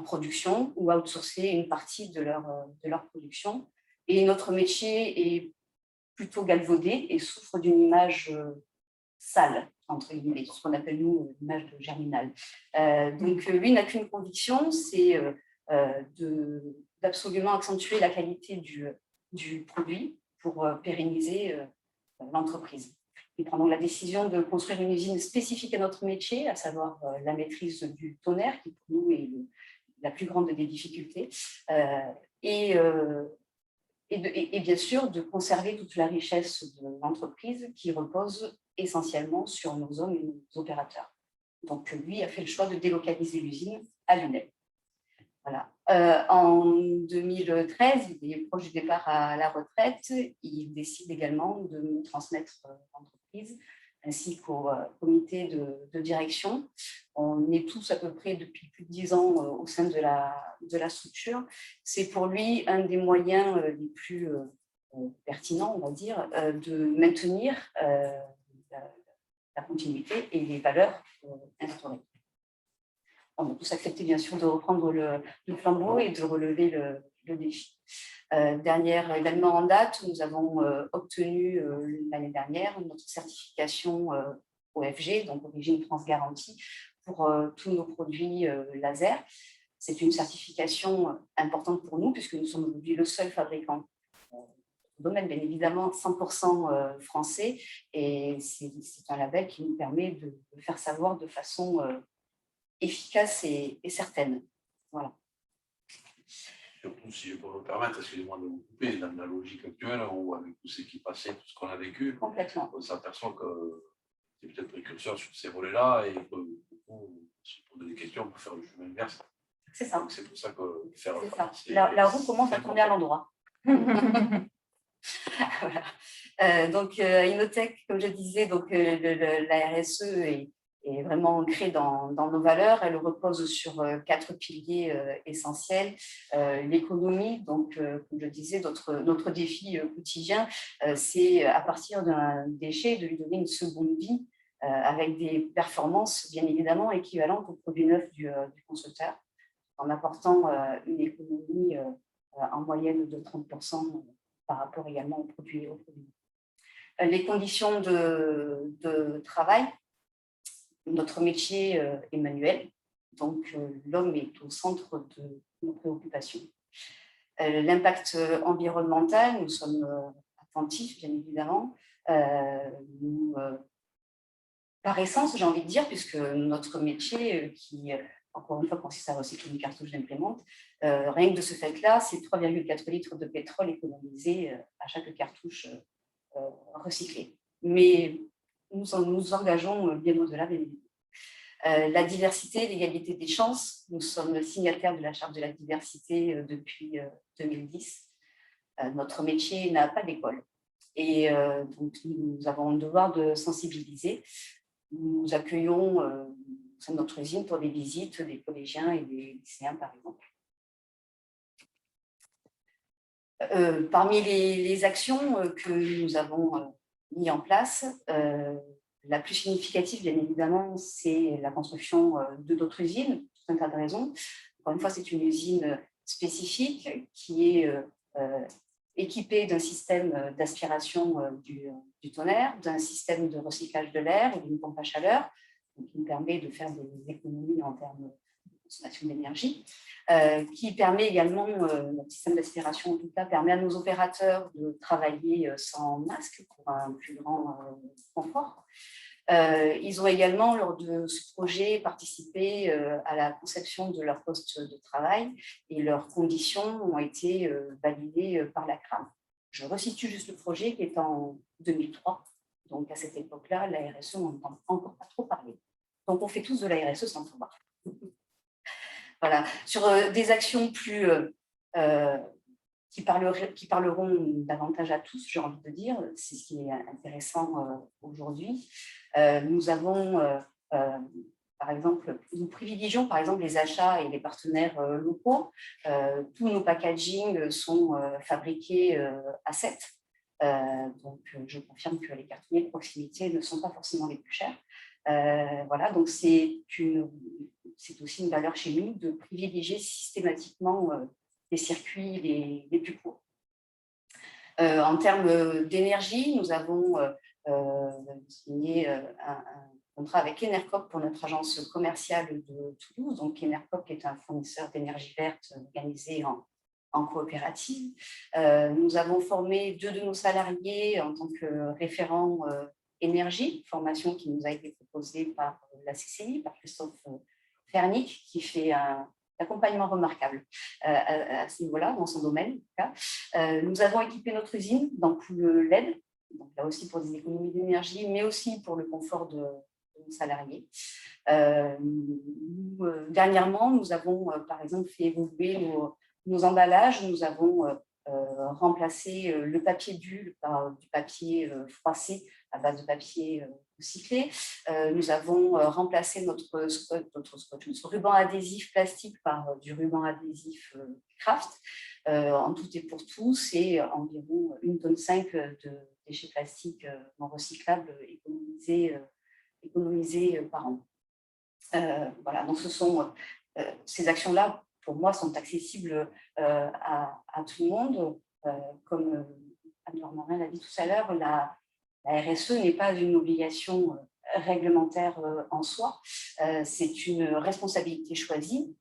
production ou à outsourcer une partie de leur production. Et notre métier est plutôt galvaudé et souffre d'une image sale, entre guillemets, ce qu'on appelle nous l'image de Germinal. Donc lui n'a qu'une conviction, c'est d'absolument accentuer la qualité du produit pour pérenniser l'entreprise. Il prend donc la décision de construire une usine spécifique à notre métier, à savoir la maîtrise du tonnerre, qui pour nous est la plus grande des difficultés, et bien sûr de conserver toute la richesse de l'entreprise qui repose essentiellement sur nos hommes et nos opérateurs. Donc lui a fait le choix de délocaliser l'usine à Lunel. Voilà. En 2013, il est proche du départ à la retraite. Il décide également de nous transmettre l'entreprise ainsi qu'au comité de direction. On est tous à peu près depuis plus de 10 ans au sein de la structure. C'est pour lui un des moyens les plus pertinents, on va dire, de maintenir la continuité et les valeurs instaurées. On a tous accepté, bien sûr, de reprendre le flambeau et de relever le défi. Dernier événement en date, nous avons obtenu l'année dernière notre certification OFG, donc Origine France Garantie, pour tous nos produits laser. C'est une certification importante pour nous, puisque nous sommes aujourd'hui le seul fabricant domaine, bien évidemment, 100% français, et c'est un label qui nous permet de faire savoir de façon efficace et certaine. Voilà. Surtout, si je peux me permettre, excusez-moi de vous couper, dans la logique actuelle, où avec tout ce qui passait, tout ce qu'on a vécu, on s'aperçoit que c'est peut-être précurseur sur ces volets-là et que beaucoup se posent des questions pour faire le chemin inverse. C'est ça. Donc, c'est pour ça que faire la roue commence à tourner à l'endroit. Voilà. Donc, Innotech, comme je disais, donc, la RSE est vraiment ancrée dans nos valeurs. Elle repose sur 4 piliers essentiels. L'économie, donc, comme je disais, notre défi quotidien, c'est à partir d'un déchet de lui donner une seconde vie avec des performances, bien évidemment, équivalentes au produit neuf du constructeur, en apportant une économie en moyenne de 30% par rapport également aux produits. Les conditions de travail. Notre métier est manuel, donc l'homme est au centre de nos préoccupations. L'impact environnemental, nous sommes attentifs, bien évidemment. Par essence, j'ai envie de dire, puisque notre métier, qui, encore une fois, consiste à recycler une cartouche d'imprimante, rien que de ce fait-là, c'est 3,4 litres de pétrole économisés à chaque cartouche recyclée. Mais nous nous engageons bien au-delà, bien évidemment. La diversité, l'égalité des chances, nous sommes signataires de la Charte de la diversité depuis 2010. Notre métier n'a pas d'école et donc nous avons le devoir de sensibiliser. Nous accueillons au sein de notre usine pour des visites des collégiens et des lycéens, par exemple. Parmi les actions que nous avons mis en place, la plus significative, bien évidemment, c'est la construction de d'autres usines, pour tout un tas de raisons. Encore une fois, c'est une usine spécifique qui est équipée d'un système d'aspiration du tonnerre, d'un système de recyclage de l'air et d'une pompe à chaleur, qui nous permet de faire des économies en termes de consommation d'énergie, qui permet également, notre système d'aspiration en tout cas, permet à nos opérateurs de travailler sans masque pour un plus grand confort. Ils ont également, lors de ce projet, participé à la conception de leur poste de travail et leurs conditions ont été validées par la CRAM. Je resitue juste le projet qui est en 2003. Donc, à cette époque-là, la RSE, on n'entend encore pas trop parler. Donc, on fait tous de la RSE sans le savoir. Voilà. Sur des actions plus qui parleront davantage à tous, j'ai envie de dire, c'est ce qui est intéressant aujourd'hui. Nous avons, par exemple, nous privilégions par exemple les achats et les partenaires locaux. Tous nos packagings sont fabriqués à 7. Donc, je confirme que les cartonniers de proximité ne sont pas forcément les plus chers. Voilà, donc c'est aussi une valeur chez nous de privilégier systématiquement les circuits les plus courts. En termes d'énergie, nous avons signé un contrat avec Enercop pour notre agence commerciale de Toulouse. Donc, Enercop est un fournisseur d'énergie verte organisé en coopérative. Nous avons formé 2 de nos salariés en tant que référents énergie, formation qui nous a été proposée par la CCI, par Christophe Fernic, qui fait un accompagnement remarquable à ce niveau-là, dans son domaine. En tout cas. Nous avons équipé notre usine d'ampoules LED, donc là aussi pour des économies d'énergie, mais aussi pour le confort de nos salariés. Dernièrement, nous avons par exemple fait évoluer nos emballages. Nous avons remplacé le papier bulle par du papier froissé à base de papier recyclé. Nous avons remplacé notre ruban adhésif plastique par du ruban adhésif Kraft. En tout et pour tout, c'est environ 1,5 tonne de déchets plastiques non recyclables économisés par an. Voilà, donc ce sont ces actions-là, pour moi, sont accessibles à tout le monde. Comme Anne-Laure Morin l'a dit tout à l'heure, la RSE n'est pas une obligation réglementaire en soi, c'est une responsabilité choisie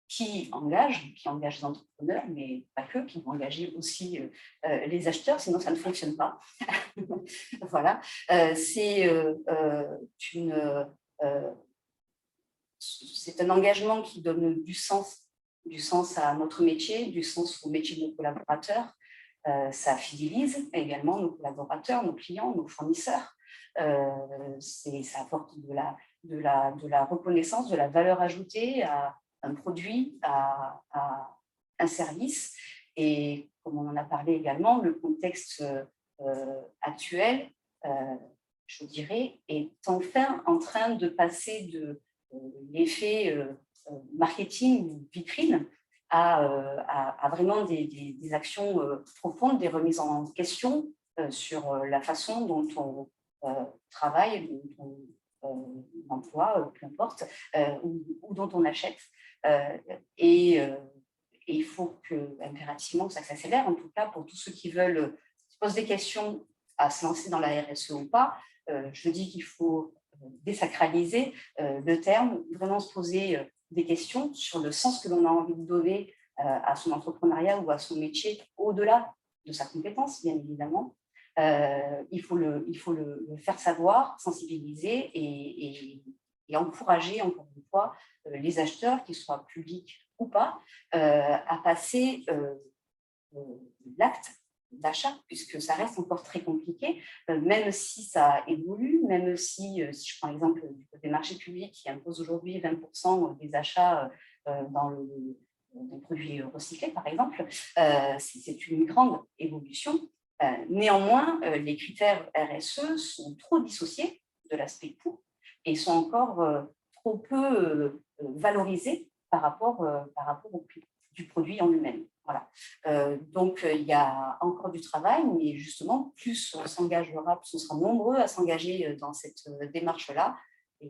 qui engage les entrepreneurs, mais pas que, qui vont engager aussi les acheteurs, sinon ça ne fonctionne pas. Voilà, c'est un engagement qui donne du sens à notre métier, du sens au métier de nos collaborateurs. Ça fidélise également nos collaborateurs, nos clients, nos fournisseurs. Ça apporte de la reconnaissance, de la valeur ajoutée à un produit, à un service. Et comme on en a parlé également, le contexte actuel, je dirais, est enfin en train de passer de l'effet marketing ou vitrine à vraiment des actions profondes, des remises en question sur la façon dont on travaille, dont on emploie, peu importe, ou dont on achète. Et il faut impérativement que ça s'accélère, en tout cas pour tous ceux qui veulent se poser des questions à se lancer dans la RSE ou pas. Je dis qu'il faut désacraliser le terme, vraiment se poser des questions sur le sens que l'on a envie de donner à son entrepreneuriat ou à son métier, au-delà de sa compétence, bien évidemment. Il faut le faire savoir, sensibiliser et encourager, encore une fois, les acheteurs, qu'ils soient publics ou pas, à passer l'acte d'achat, puisque ça reste encore très compliqué, même si ça évolue, même si je prends l'exemple des marchés publics qui imposent aujourd'hui 20% des achats dans des produits recyclés, par exemple, c'est une grande évolution. Néanmoins, les critères RSE sont trop dissociés de l'aspect coût et sont encore trop peu valorisés par rapport au prix du produit en lui-même. Voilà. Donc, il y a encore du travail, mais justement, plus on s'engagera, plus on sera nombreux à s'engager dans cette démarche-là, et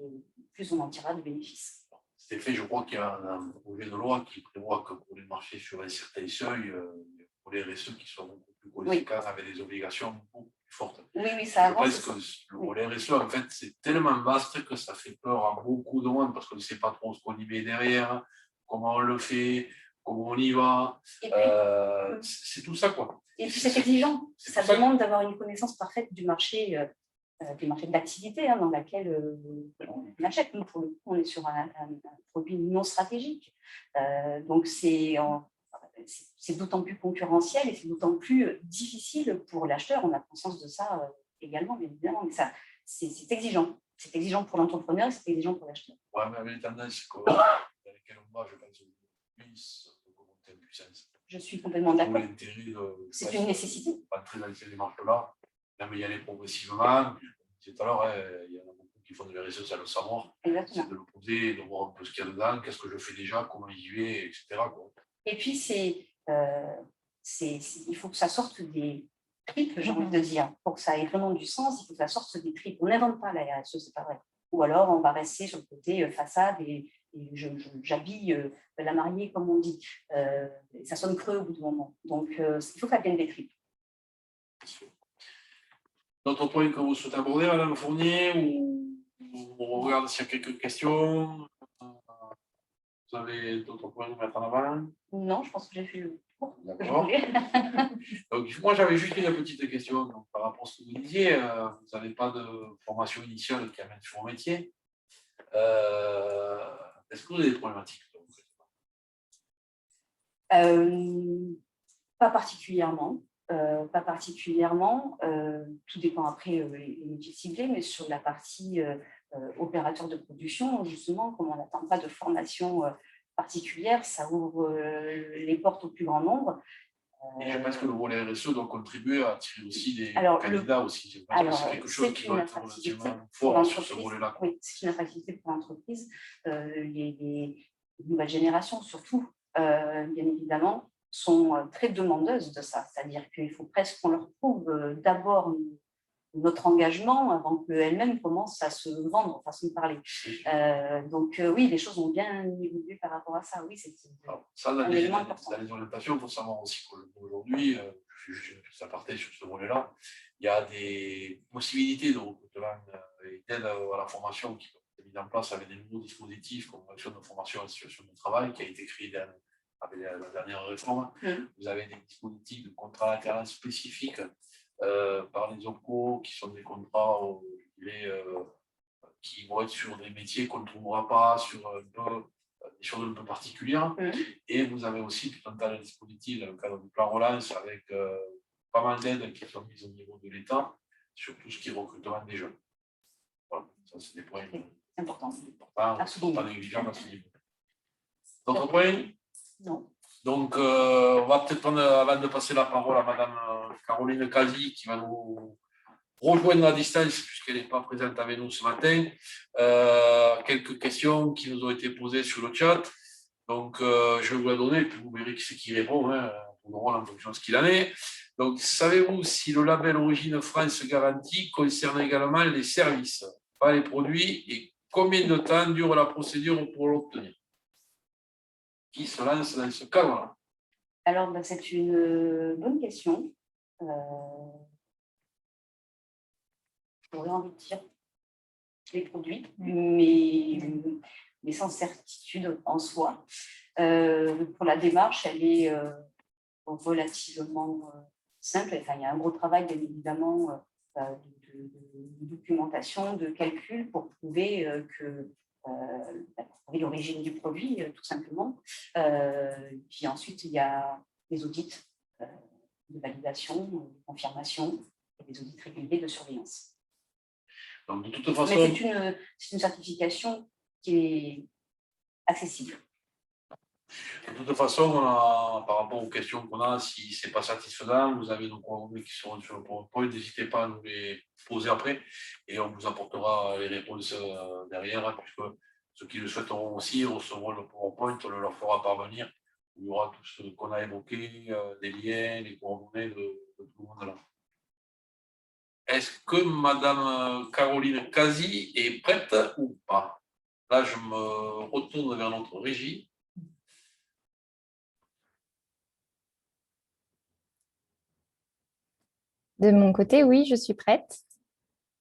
plus on en tirera de bénéfices. C'est fait, je crois qu'il y a un projet de loi qui prévoit que pour les marchés sur un certain seuil, pour les RSE qui soient beaucoup plus conséquents, avec des obligations beaucoup plus fortes. Oui, ça avance. Je pense que pour les RSE, en fait, c'est tellement vaste que ça fait peur à beaucoup de monde parce qu'on ne sait pas trop ce qu'on y met derrière, comment on le fait, comment on y va. C'est tout ça, quoi. Et puis c'est exigeant. Ça demande d'avoir une connaissance parfaite du marché marchés d'activité dans laquelle on achète. Nous, pour le coup, on est sur un produit non stratégique. Donc, c'est d'autant plus concurrentiel et c'est d'autant plus difficile pour l'acheteur. On a conscience de ça également, bien évidemment, mais ça, c'est exigeant. C'est exigeant pour l'entrepreneur et c'est exigeant pour l'acheteur. Oui, mais avec les tendances dans lesquelles on va, je pense que ça peut monter en puissance. Je suis complètement d'accord. C'est une nécessité. Entrer dans ces démarches-là, même y aller progressivement. Comme je disais tout à l'heure, il y en a beaucoup qui font de l'RSE sans le savoir. Exactement. C'est de le poser, de voir un peu ce qu'il y a dedans, qu'est-ce que je fais déjà, comment j'y vais, etc. quoi. Et puis, il faut que ça sorte des tripes, j'ai envie de dire. Pour que ça ait vraiment du sens, il faut que ça sorte des tripes. On n'invente pas la RSE, c'est pas vrai. Ou alors, on va rester sur le côté façade et j'habille la mariée, comme on dit. Et ça sonne creux au bout du moment. Donc, il faut que ça vienne des tripes. D'autres points que vous souhaitez aborder, Madame Fournier, ou on regarde s'il y a quelques questions. Vous avez d'autres points à mettre en avant? Non, je pense que j'ai fait le tour. D'accord. Donc, moi, j'avais juste une petite question. Donc, par rapport à ce que vous disiez, vous n'avez pas de formation initiale qui amène sur vos métiers. Est-ce que vous avez des problématiques? Pas particulièrement. Pas particulièrement. Tout dépend après les métiers ciblés, mais sur la partie opérateur de production, justement, comme on n'attend pas de formation particulière, ça ouvre les portes au plus grand nombre. Et je pense que le volet RSE doit contribuer à attirer aussi des candidats aussi. Je pense que c'est quelque chose qui doit être relativement fort sur ce volet-là. Oui, c'est une attractivité pour l'entreprise. Les nouvelles générations, surtout, bien évidemment, sont très demandeuses de ça. C'est-à-dire qu'il faut presque qu'on leur prouve d'abord notre engagement avant qu'elles-mêmes commencent à se vendre, façon de parler. Donc oui, les choses ont bien évolué par rapport à ça. Oui, c'est un élément important. Dans les orientations, il faut savoir aussi qu'aujourd'hui, je fais juste une petite aparté sur ce volet-là, il y a des possibilités de recrutement et d'aide à la formation qui peuvent être mises en place avec des nouveaux dispositifs comme l'action de formation et situation de travail qui a été créé avec la dernière réforme. Vous avez des dispositifs de contrats d'alternance spécifiques par les OPCO, qui sont des contrats qui vont être sur des métiers qu'on ne trouvera pas, sur des choses un peu particulières. Et vous avez aussi tout un tas de dispositifs dans le cadre du plan relance avec pas mal d'aides qui sont mises au niveau de l'État sur tout ce qui est recrutement des jeunes. Voilà, ça c'est des points importants. Pas négligeables à ce niveau. D'autres points? Non. Donc, on va peut-être prendre, avant de passer la parole à Madame Caroline Casi, qui va nous rejoindre à distance, puisqu'elle n'est pas présente avec nous ce matin. Quelques questions qui nous ont été posées sur le chat. Donc, je vais vous la donner, puis vous verrez qui c'est qui répond, pour le rôle en fonction de ce qu'il en est. Donc, savez-vous si le label Origine France garantie concerne également les services, pas les produits, et combien de temps dure la procédure pour l'obtenir? Qui se lance dans ce cadre-là? Alors, c'est une bonne question. J'aurais envie de dire les produits, mais sans certitude en soi. Pour la démarche, elle est relativement simple. Enfin, il y a un gros travail, bien évidemment, de documentation, de calcul pour prouver l'origine du produit, tout simplement. Puis ensuite, il y a les audits de validation, de confirmation et des audits réguliers de surveillance. Donc, de toute façon, mais c'est une certification qui est accessible. De toute façon, par rapport aux questions qu'on a, si ce n'est pas satisfaisant, vous avez nos coordonnées qui seront sur le PowerPoint, n'hésitez pas à nous les poser après et on vous apportera les réponses derrière, puisque ceux qui le souhaiteront aussi recevront le PowerPoint, on le leur fera parvenir. Il y aura tout ce qu'on a évoqué, des liens, les coordonnées de tout le monde là. Est-ce que Madame Caroline Casi est prête ou pas? Là, je me retourne vers notre régie. De mon côté, oui, je suis prête.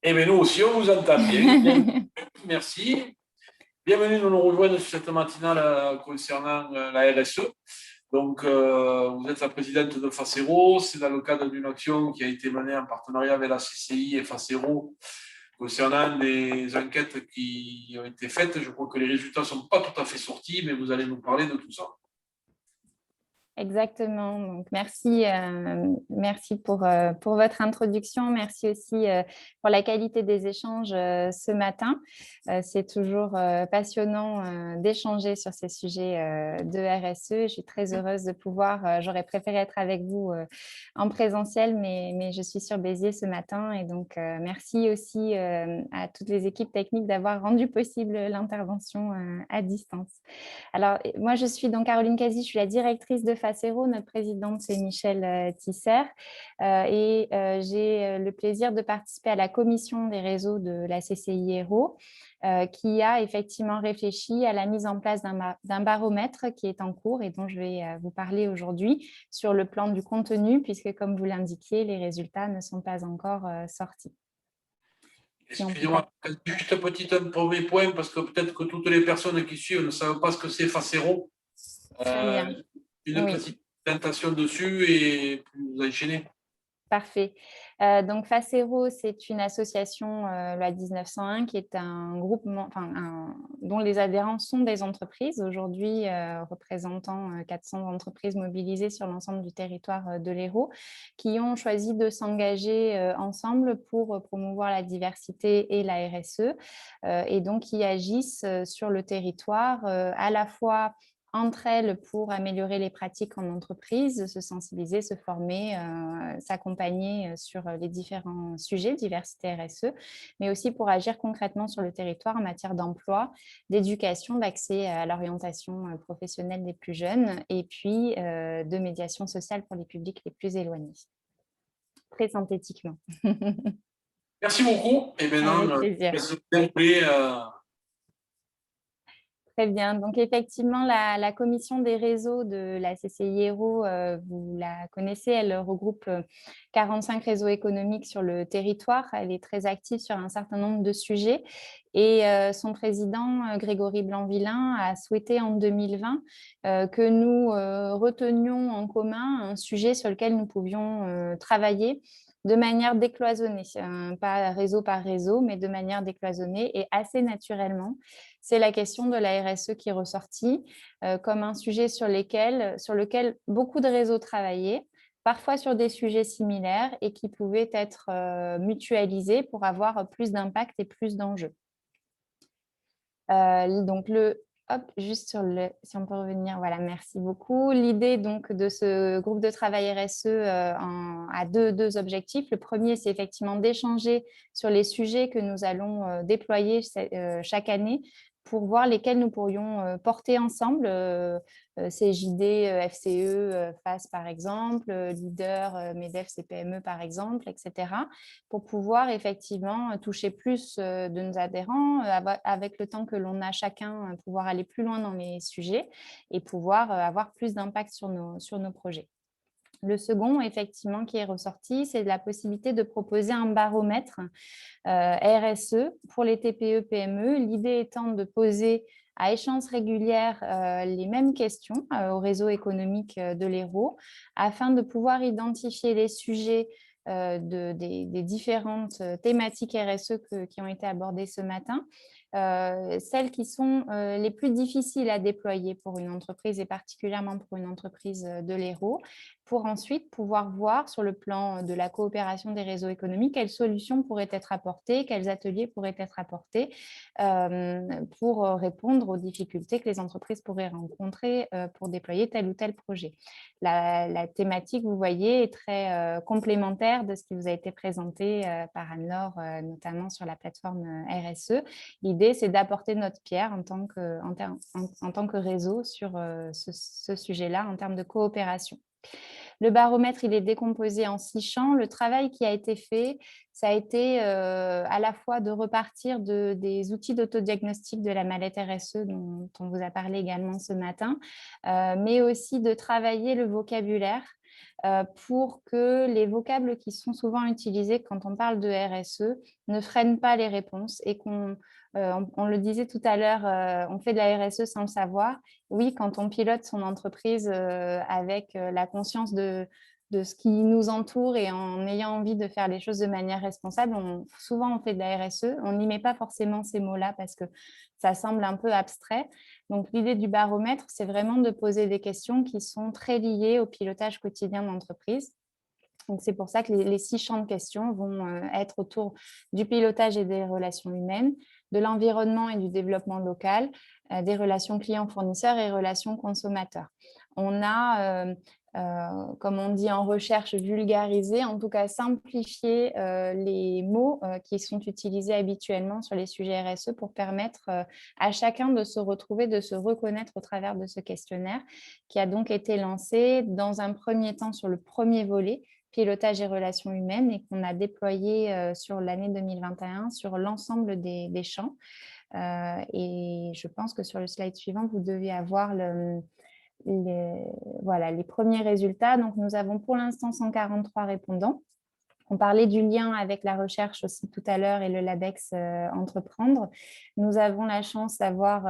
Eh bien, nous aussi, on vous entend bien. Merci. Bienvenue de nous rejoindre sur cette matinale concernant la RSE. Donc, vous êtes la présidente de Facero. C'est dans le cadre d'une action qui a été menée en partenariat avec la CCI et Facero Concernant les enquêtes qui ont été faites, je crois que les résultats ne sont pas tout à fait sortis, mais vous allez nous parler de tout ça. Exactement. Donc, merci pour votre introduction. Merci aussi pour la qualité des échanges ce matin. C'est toujours passionnant d'échanger sur ces sujets de RSE. Je suis très heureuse de pouvoir, j'aurais préféré être avec vous en présentiel, mais je suis sur Béziers ce matin. Et donc, merci aussi à toutes les équipes techniques d'avoir rendu possible l'intervention à distance. Alors, moi, je suis donc Caroline Casi, je suis la directrice de Facero. Notre présidente, c'est Michel Tisser. J'ai le plaisir de participer à la commission des réseaux de la CCI Hérault, qui a effectivement réfléchi à la mise en place d'un baromètre qui est en cours et dont je vais vous parler aujourd'hui sur le plan du contenu, puisque, comme vous l'indiquiez, les résultats ne sont pas encore sortis. Excusez-moi, juste un premier point, parce que peut-être que toutes les personnes qui suivent ne savent pas ce que c'est Facero. Une petite présentation dessus et vous enchaînez. Parfait. Donc, Facero, c'est une association, loi 1901, qui est un groupement, dont les adhérents sont des entreprises, aujourd'hui représentant 400 entreprises mobilisées sur l'ensemble du territoire de l'Hérault, qui ont choisi de s'engager ensemble pour promouvoir la diversité et la RSE, et donc qui agissent sur le territoire à la fois entre elles pour améliorer les pratiques en entreprise, se sensibiliser, se former, s'accompagner sur les différents sujets, diversité RSE, mais aussi pour agir concrètement sur le territoire en matière d'emploi, d'éducation, d'accès à l'orientation professionnelle des plus jeunes et puis de médiation sociale pour les publics les plus éloignés. Très synthétiquement. Merci beaucoup. Et maintenant, Très bien. Donc, effectivement, la commission des réseaux de la CCI Hérault, vous la connaissez, elle regroupe 45 réseaux économiques sur le territoire. Elle est très active sur un certain nombre de sujets. Et son président, Grégory Blanc-Villain, a souhaité en 2020 que nous retenions en commun un sujet sur lequel nous pouvions travailler de manière décloisonnée, pas réseau par réseau, mais de manière décloisonnée et assez naturellement. C'est la question de la RSE qui est ressortie comme un sujet sur lequel beaucoup de réseaux travaillaient, parfois sur des sujets similaires et qui pouvaient être mutualisés pour avoir plus d'impact et plus d'enjeux. Donc, juste si on peut revenir, voilà, merci beaucoup. L'idée donc de ce groupe de travail RSE a deux objectifs. Le premier, c'est effectivement d'échanger sur les sujets que nous allons déployer chaque année pour voir lesquels nous pourrions porter ensemble, CJD, FCE, FAS par exemple, Leader, MEDEF, CPME par exemple, etc., pour pouvoir effectivement toucher plus de nos adhérents avec le temps que l'on a chacun, pouvoir aller plus loin dans les sujets et pouvoir avoir plus d'impact sur nos projets. Le second, effectivement, qui est ressorti, c'est la possibilité de proposer un baromètre RSE pour les TPE-PME. L'idée étant de poser à échéance régulière les mêmes questions au réseau économique de l'Hérault afin de pouvoir identifier les sujets des différentes thématiques RSE qui ont été abordées ce matin, celles qui sont les plus difficiles à déployer pour une entreprise et particulièrement pour une entreprise de l'Hérault, pour ensuite pouvoir voir sur le plan de la coopération des réseaux économiques quelles solutions pourraient être apportées, quels ateliers pourraient être apportés pour répondre aux difficultés que les entreprises pourraient rencontrer pour déployer tel ou tel projet. La thématique, vous voyez, est très complémentaire de ce qui vous a été présenté par Anne-Laure, notamment sur la plateforme RSE. L'idée, c'est d'apporter notre pierre en tant que réseau sur ce sujet-là en termes de coopération. Le baromètre, il est décomposé en 6 champs. Le travail qui a été fait, ça a été à la fois de repartir des outils d'autodiagnostic de la mallette RSE dont on vous a parlé également ce matin, mais aussi de travailler le vocabulaire pour que les vocables qui sont souvent utilisés quand on parle de RSE ne freinent pas les réponses et on le disait tout à l'heure, on fait de la RSE sans le savoir. Oui, quand on pilote son entreprise avec la conscience de de ce qui nous entoure et en ayant envie de faire les choses de manière responsable, souvent on fait de la RSE, on n'y met pas forcément ces mots-là parce que ça semble un peu abstrait. Donc l'idée du baromètre, c'est vraiment de poser des questions qui sont très liées au pilotage quotidien d'entreprise. Donc c'est pour ça que les 6 champs de questions vont être autour du pilotage et des relations humaines, de l'environnement et du développement local, des relations clients-fournisseurs et relations consommateurs. On a, comme on dit en recherche, vulgarisé, en tout cas simplifié les mots qui sont utilisés habituellement sur les sujets RSE pour permettre à chacun de se retrouver, de se reconnaître au travers de ce questionnaire qui a donc été lancé dans un premier temps sur le premier volet, pilotage et relations humaines, et qu'on a déployé sur l'année 2021 sur l'ensemble des champs. Et je pense que sur le slide suivant, vous devez avoir les premiers résultats. Donc, nous avons pour l'instant 143 répondants. On parlait du lien avec la recherche aussi tout à l'heure et le LABEX Entreprendre. Nous avons la chance d'avoir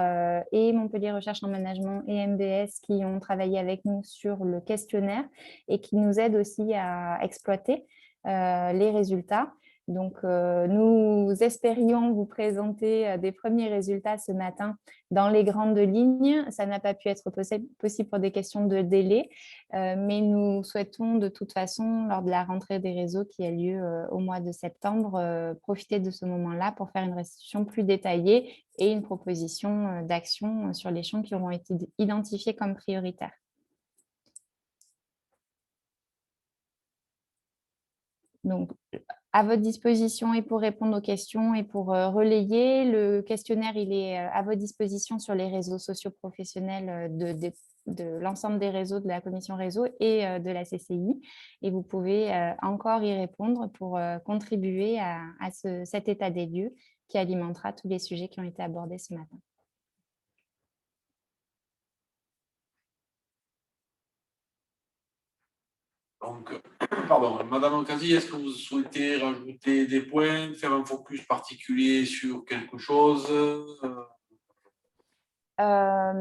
et Montpellier Recherche en Management et MBS qui ont travaillé avec nous sur le questionnaire et qui nous aident aussi à exploiter les résultats. Donc, nous espérions vous présenter des premiers résultats ce matin dans les grandes lignes. Ça n'a pas pu être possible pour des questions de délai, mais nous souhaitons de toute façon, lors de la rentrée des réseaux qui a lieu au mois de septembre, profiter de ce moment-là pour faire une restitution plus détaillée et une proposition d'action sur les champs qui auront été identifiés comme prioritaires. Donc, à votre disposition et pour répondre aux questions et pour relayer. Le questionnaire, il est à votre disposition sur les réseaux sociaux professionnels de l'ensemble des réseaux de la commission réseau et de la CCI. Et vous pouvez encore y répondre pour contribuer à cet état des lieux qui alimentera tous les sujets qui ont été abordés ce matin. Donc, pardon, Madame Ocazi, est-ce que vous souhaitez rajouter des points, faire un focus particulier sur quelque chose? À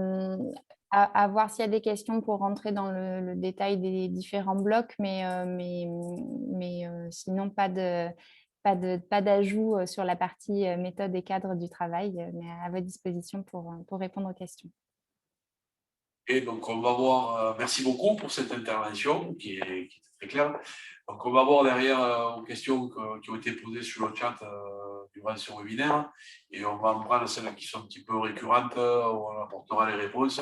voir s'il y a des questions pour rentrer dans le détail des différents blocs, mais sinon, pas d'ajout sur la partie méthode et cadre du travail, mais à votre disposition pour répondre aux questions. Et donc, on va voir, merci beaucoup pour cette intervention qui était très claire. Donc, on va voir derrière aux questions qui ont été posées sur le chat durant ce webinaire et on va en prendre celles qui sont un petit peu récurrentes, où on apportera les réponses.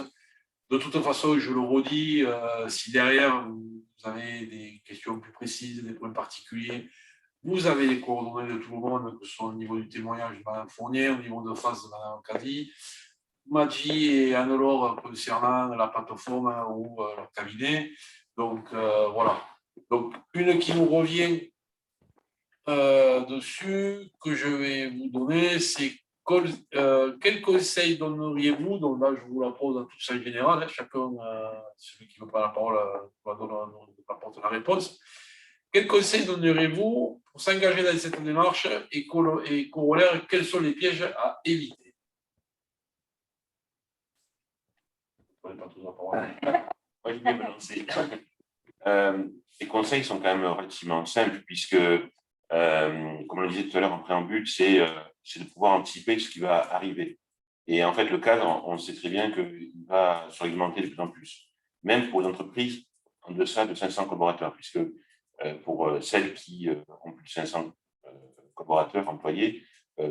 De toute façon, je le redis, si derrière vous avez des questions plus précises, des points particuliers, vous avez les coordonnées de tout le monde, que ce soit au niveau du témoignage de Mme Fournier, au niveau de face de Mme Cadi, Madji et Anne-Laure concernant la plateforme ou leur cabinet. Donc, voilà. Donc, une qui nous revient dessus, que je vais vous donner, c'est quel conseil donneriez-vous? Donc là, je vous la pose en tous en général, hein, chacun, celui qui veut pas la parole, va apporter la réponse. Quel conseil donneriez-vous pour s'engager dans cette démarche et corollaire, quels sont les pièges à éviter? Je ne connais pas tous la parole. Moi, je vais me lancer. Les conseils sont quand même relativement simples, puisque, comme on le disait tout à l'heure en préambule, c'est de pouvoir anticiper ce qui va arriver. Et en fait, le cadre, on sait très bien qu'il va se réglementer de plus en plus, même pour les entreprises en deçà de 500 collaborateurs, puisque pour celles qui ont plus de 500 collaborateurs employés,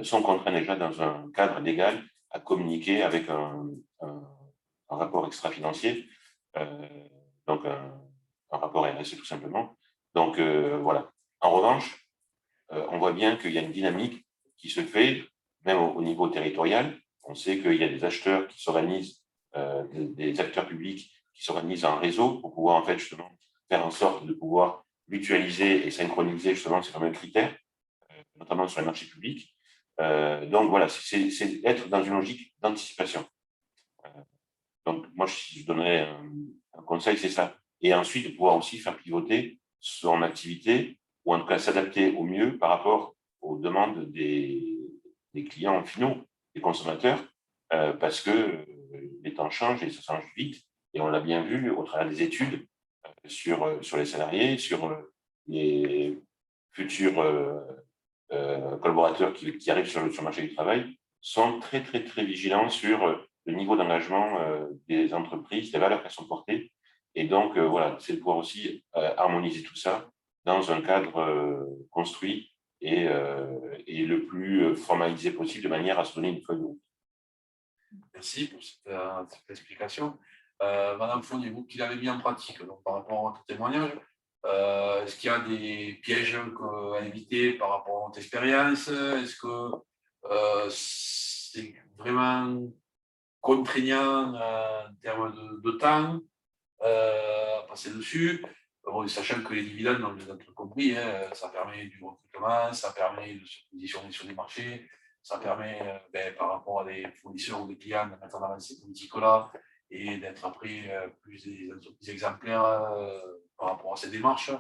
sont contraints déjà dans un cadre légal à communiquer avec un rapport extra-financier, donc un rapport RSE tout simplement. Donc voilà. En revanche, on voit bien qu'il y a une dynamique qui se fait, même au niveau territorial. On sait qu'il y a des acheteurs qui s'organisent, des acteurs publics qui s'organisent en réseau pour pouvoir en fait justement faire en sorte de pouvoir mutualiser et synchroniser justement ces fameux critères, notamment sur les marchés publics. Donc voilà, c'est être dans une logique d'anticipation. Donc moi, si je donnerais un conseil, c'est ça. Et ensuite, de pouvoir aussi faire pivoter son activité, ou en tout cas s'adapter au mieux par rapport aux demandes des clients finaux, des consommateurs, parce que les temps changent et ça change vite. Et on l'a bien vu au travers des études, sur les salariés, sur les futurs collaborateurs qui arrivent sur le marché du travail, sont très, très, très vigilants sur le niveau d'engagement des entreprises, les valeurs qu'elles sont portées. Et donc, voilà, c'est de pouvoir aussi harmoniser tout ça dans un cadre construit et le plus formalisé possible, de manière à se donner une feuille de route. Merci pour cette explication. Madame Fournier, vous qui l'avez mis en pratique donc, par rapport à votre témoignage, est-ce qu'il y a des pièges à éviter par rapport à votre expérience? Est-ce que c'est vraiment contraignant en termes de temps à passer dessus? Bon, sachant que les dividendes, on les a tous compris, hein, ça permet du recrutement, ça permet de se positionner sur des marchés, ça permet, par rapport à des fournisseurs ou des clients, de mettre en avant ces politiques-là et d'être après plus des entreprises exemplaires par rapport à ces démarches.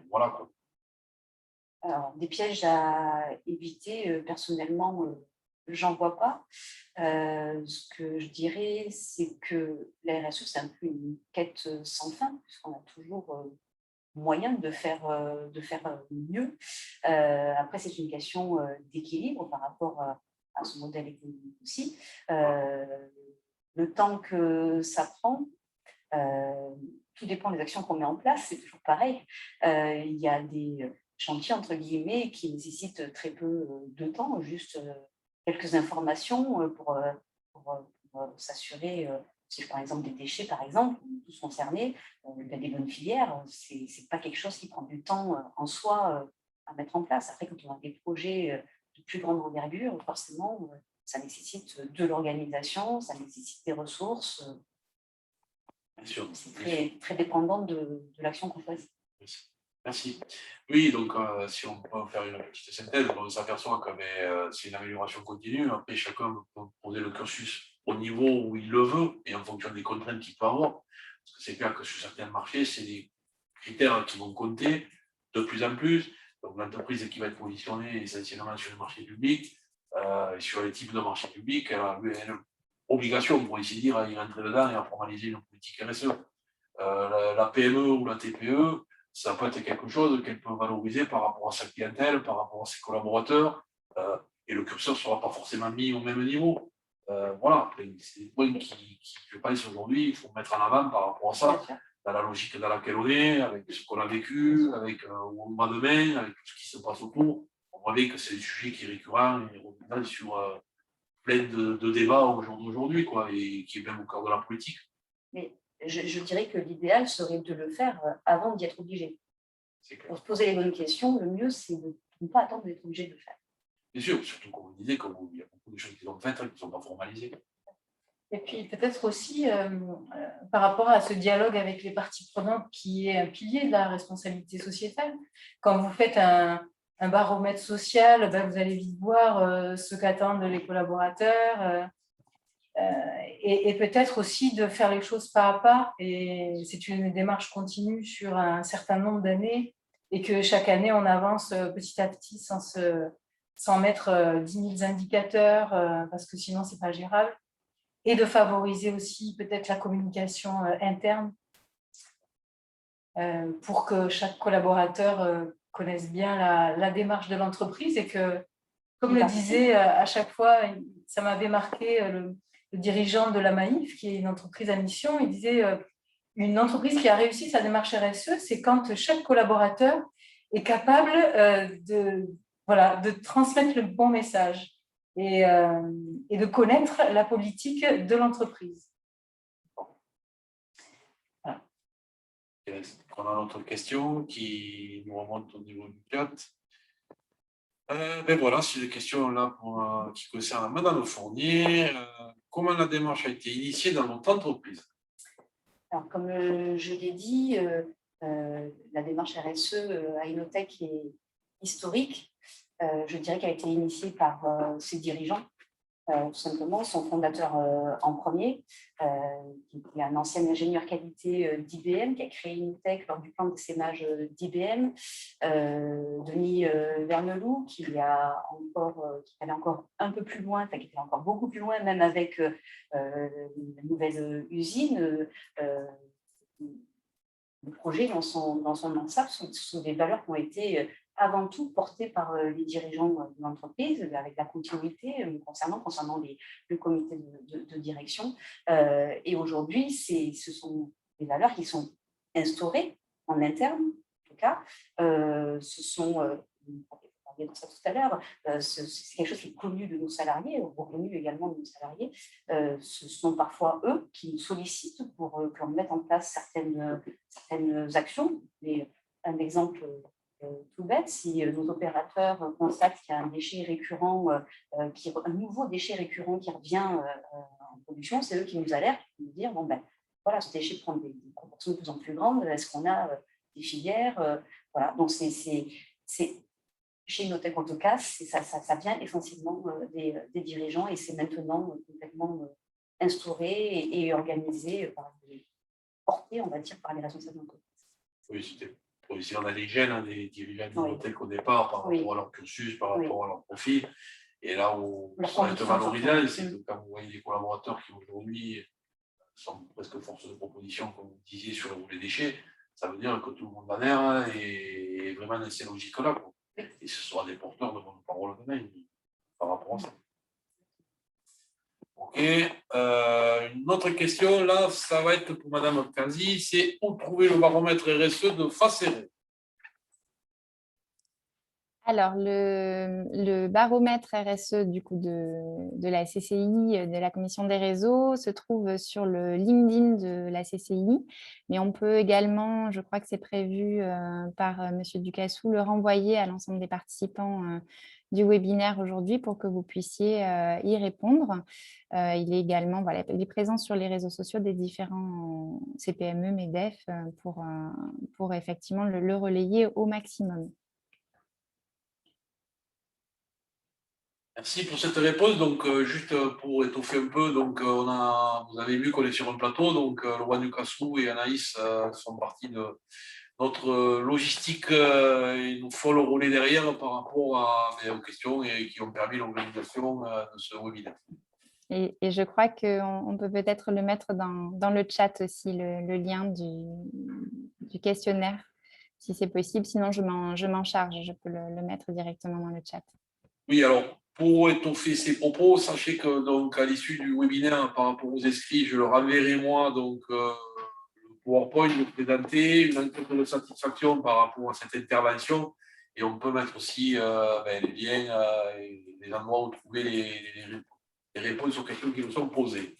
Voilà quoi. Alors, des pièges à éviter, personnellement, j'en vois pas. Ce que je dirais, c'est que la RSE, c'est un peu une quête sans fin, puisqu'on a toujours moyen de faire mieux. Après, c'est une question d'équilibre par rapport à ce modèle économique aussi. Le temps que ça prend, tout dépend des actions qu'on met en place, c'est toujours pareil. Il y a des chantiers, entre guillemets, qui nécessitent très peu de temps, juste quelques informations pour s'assurer, si je prends l'exemple des déchets, par exemple, tous concernés, il y a des bonnes filières, c'est pas quelque chose qui prend du temps en soi à mettre en place. Après, quand on a des projets de plus grande envergure, forcément, ça nécessite de l'organisation, ça nécessite des ressources. Bien sûr. C'est très, très dépendant de l'action qu'on choisit. Merci. Oui, donc si on peut faire une petite synthèse, on s'aperçoit que c'est une amélioration continue. Après, chacun peut poser le cursus au niveau où il le veut et en fonction des contraintes qu'il peut avoir. Parce que c'est clair que sur certains marchés, c'est des critères qui vont compter de plus en plus. Donc l'entreprise qui va être positionnée essentiellement sur le marché public, sur les types de marchés publics, elle a une obligation, pour ainsi dire, à y rentrer dedans et à formaliser une politique RSE. La PME ou la TPE, ça peut être quelque chose qu'elle peut valoriser par rapport à sa clientèle, par rapport à ses collaborateurs, et le curseur ne sera pas forcément mis au même niveau. Voilà, c'est des points qui, je pense, aujourd'hui, il faut mettre en avant par rapport à ça, dans la logique dans laquelle on est, avec ce qu'on a vécu, avec où on va demain, avec tout ce qui se passe autour. On voit bien que c'est un sujet qui est récurrent et revenant sur plein de débats au jour d'aujourd'hui, quoi, et qui est même au cœur de la politique. Mais je dirais que l'idéal serait de le faire avant d'y être obligé. Pour se poser les bonnes questions, le mieux, c'est de ne pas attendre d'être obligé de le faire. Bien sûr, surtout comme vous disiez, il y a beaucoup de choses qui sont faites, qui ne sont pas formalisées. Et puis peut-être aussi par rapport à ce dialogue avec les parties prenantes qui est un pilier de la responsabilité sociétale. Quand vous faites un baromètre social, vous allez vite voir ce qu'attendent les collaborateurs et peut-être aussi de faire les choses pas à pas. Et c'est une démarche continue sur un certain nombre d'années et que chaque année, on avance petit à petit sans mettre 10 000 indicateurs parce que sinon, ce n'est pas gérable. Et de favoriser aussi peut-être la communication interne pour que chaque collaborateur connaisse bien la démarche de l'entreprise et que, comme le disait à chaque fois, ça m'avait marqué le dirigeant de la Maïf, qui est une entreprise à mission, il disait une entreprise qui a réussi sa démarche RSE, c'est quand chaque collaborateur est capable de transmettre le bon message. Et de connaître la politique de l'entreprise. Voilà. On a d'autres questions qui nous remontent au niveau du chat. Voilà, c'est des questions là qui concernent Madame Fournier. Comment la démarche a été initiée dans votre entreprise? Alors, comme je l'ai dit, la démarche RSE à Inotech est historique. Je dirais qu'elle a été initiée par ses dirigeants, tout simplement, son fondateur en premier, qui est un ancien ingénieur qualité d'IBM, qui a créé Inotech lors du plan d'essaimage d'IBM, Denis Vernelou, qui allait encore un peu plus loin, qui était encore beaucoup plus loin, même avec la nouvelle usine. le projet dans son ensemble sont des valeurs qui ont été avant tout portées par les dirigeants de l'entreprise, avec la continuité concernant le comité de direction. Et aujourd'hui, ce sont des valeurs qui sont instaurées en interne, en tout cas. Ce sont, on parlait de ça tout à l'heure, c'est quelque chose qui est connu de nos salariés, reconnu également de nos salariés. Ce sont parfois eux qui nous sollicitent pour que l'on mette en place certaines actions. Mais un exemple tout bête, si nos opérateurs constatent qu'il y a un déchet récurrent, un nouveau déchet récurrent qui revient en production, c'est eux qui nous alertent pour nous dire, bon ben, voilà, ce déchet prend des proportions de plus en plus grandes, est-ce qu'on a des filières voilà, donc chez Innotech en tout cas, ça vient essentiellement des dirigeants et c'est maintenant complètement instauré et organisé, porté, on va dire, par les responsables d'entreprise. Oui, c'était aussi on a les gènes des dirigeants d'Innotech au départ par rapport à leur cursus, par rapport à leur profil. Et là où ça va être valorisant, c'est que quand vous voyez des collaborateurs qui aujourd'hui sont presque force de proposition, comme vous disiez, sur les déchets, ça veut dire que tout le monde adhère et est vraiment dans ces logiques-là. Et ce sera des porteurs de bonne parole demain par rapport à ça. Ok. Une autre question, là, ça va être pour Madame Kanzi, c'est où trouver le baromètre RSE de Facere? Alors, le baromètre RSE du coup, de la CCI, de la Commission des réseaux, se trouve sur le LinkedIn de la CCI, mais on peut également, je crois que c'est prévu par M. Ducassou, le renvoyer à l'ensemble des participants du webinaire aujourd'hui pour que vous puissiez y répondre. Il est également il est présent sur les réseaux sociaux des différents CPME, MEDEF, pour effectivement le relayer au maximum. Merci pour cette réponse. Donc, juste pour étoffer un peu, donc, vous avez vu qu'on est sur un plateau. Donc, Laurent Ducassou et Anaïs sont partis de notre logistique. Il nous faut le relais derrière par rapport aux questions et qui ont permis l'organisation de ce webinaire. Et je crois qu'on peut peut-être le mettre dans le chat aussi, le lien du questionnaire, si c'est possible. Sinon, je m'en charge. Je peux le mettre directement dans le chat. Oui, alors, pour étoffer ces propos, sachez que donc, à l'issue du webinaire, par rapport aux inscrits, je leur enverrai moi donc, le PowerPoint de présenter, une enquête de satisfaction par rapport à cette intervention. Et on peut mettre aussi les liens et les endroits où trouver les réponses aux questions qui nous sont posées.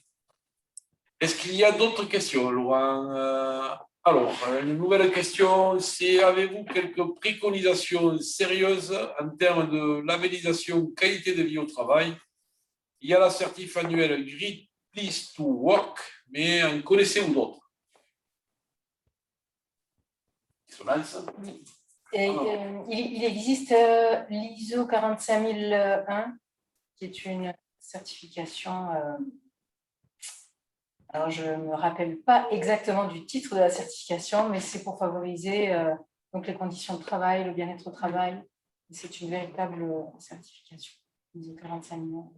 Est-ce qu'il y a d'autres questions, Laurent? Alors, une nouvelle question, c'est avez-vous quelques préconisations sérieuses en termes de labellisation qualité de vie au travail? Il y a la certif annuelle Great Place to Work, mais en connaissez-vous d'autres? Il existe l'ISO 45001, qui est une certification. Alors, je ne me rappelle pas exactement du titre de la certification, mais c'est pour favoriser donc les conditions de travail, le bien-être au travail. C'est une véritable certification, ISO 45001.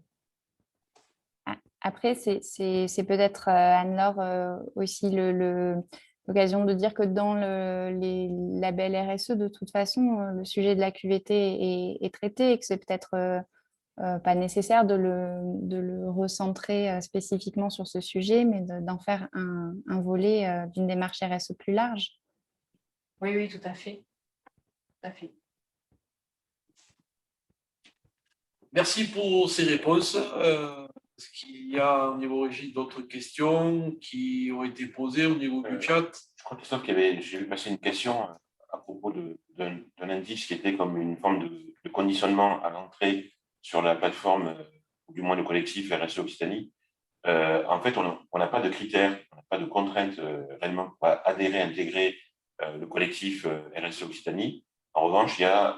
Après, c'est peut-être, Anne-Laure, aussi l'occasion de dire que dans les labels RSE, de toute façon, le sujet de la QVT est traité et que c'est peut-être pas nécessaire de le recentrer spécifiquement sur ce sujet, mais d'en faire un volet d'une démarche RSE plus large. Oui, tout à fait. Tout à fait. Merci pour ces réponses. Est-ce qu'il y a au niveau régie d'autres questions qui ont été posées au niveau du chat? Je crois, Christophe, j'ai vu passer une question à propos d'un indice qui était comme une forme de conditionnement à l'entrée sur la plateforme, ou du moins le collectif RSE Occitanie. En fait, on n'a pas de critères, on n'a pas de contraintes réellement pour adhérer, intégrer le collectif RSE Occitanie. En revanche, il y a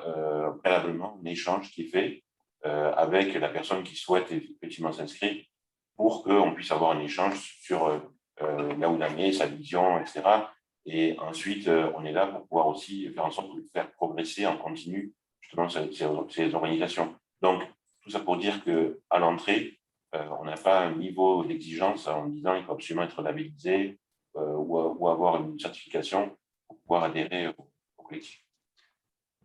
préalablement un échange qui est fait avec la personne qui souhaite effectivement s'inscrire pour qu'on puisse avoir un échange sur là où l'on est, sa vision, etc. Et ensuite, on est là pour pouvoir aussi faire en sorte de faire progresser en continu justement ces organisations. Donc, tout ça pour dire qu'à l'entrée, on n'a pas un niveau d'exigence en disant qu'il faut absolument être labellisé ou avoir une certification. pouvoir adhérer au collectif.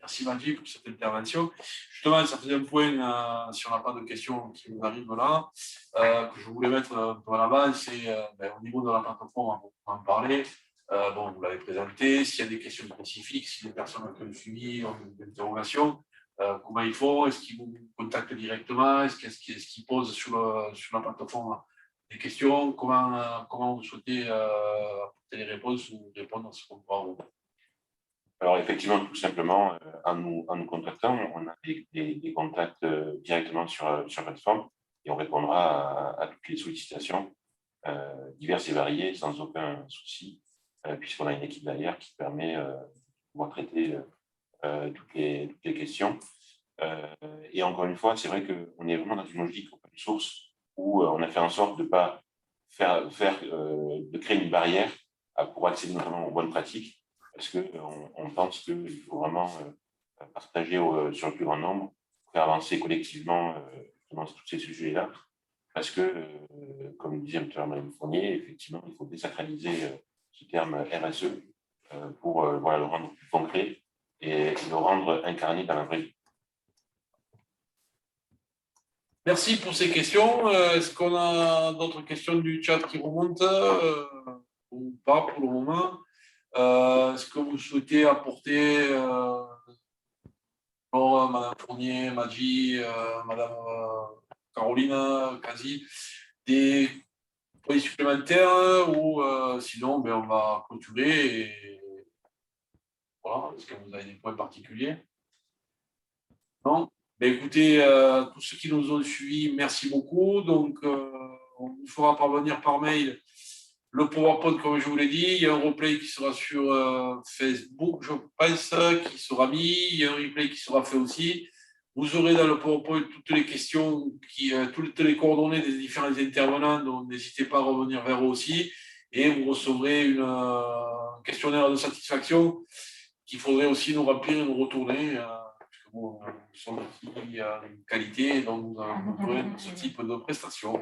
Merci Maggi pour cette intervention. Justement, ça faisait un point, si on n'a pas de questions qui nous arrivent là, que je voulais mettre un peu en avant, c'est au niveau de la plateforme, on va en parler. Bon, vous l'avez présenté, s'il y a des questions spécifiques, si les personnes qui ont suivi ont des interrogations, comment ils font, est-ce qu'ils vous contactent directement, est-ce qu'ils posent sur la plateforme des questions, comment vous souhaitez apporter les réponses ou répondre à ce qu'on pourra vous. Alors, effectivement, tout simplement, en nous contactant, on a des contacts directement sur la plateforme et on répondra à toutes les sollicitations diverses et variées sans aucun souci, puisqu'on a une équipe derrière qui permet de pouvoir traiter toutes les questions. Et encore une fois, c'est vrai qu'on est vraiment dans une logique open source où on a fait en sorte de ne pas de créer une barrière pour accéder notamment aux bonnes pratiques. Parce qu'on pense qu'il faut vraiment partager sur le plus grand nombre, faire avancer collectivement dans tous ces sujets-là. Parce que, comme disait M. Fournier, effectivement, il faut désacraliser ce terme RSE pour le rendre plus concret et le rendre incarné dans la vraie vie. Merci pour ces questions. Est-ce qu'on a d'autres questions du chat qui remontent ou pas pour le moment? Est-ce que vous souhaitez apporter, Madame Fournier, Maggi, Madame Caroline, Kazi, des points supplémentaires ou sinon on va clôturer et voilà, est-ce que vous avez des points particuliers? Non? Écoutez, tous ceux qui nous ont suivis, merci beaucoup. Donc, on vous fera parvenir par mail le PowerPoint, comme je vous l'ai dit. Il y a un replay qui sera sur Facebook, je pense, qui sera mis. Il y a un replay qui sera fait aussi. Vous aurez dans le PowerPoint toutes les questions, toutes les coordonnées des différents intervenants, donc n'hésitez pas à revenir vers eux aussi. Et vous recevrez un questionnaire de satisfaction qu'il faudrait aussi nous remplir et nous retourner. Nous sommes aussi une qualité, donc nous avons besoin de ce type de prestations.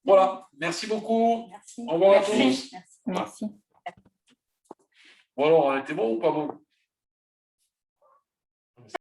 Voilà, merci beaucoup. Merci. Au revoir à tous. Merci. Bon, alors, on était bon ou pas bon?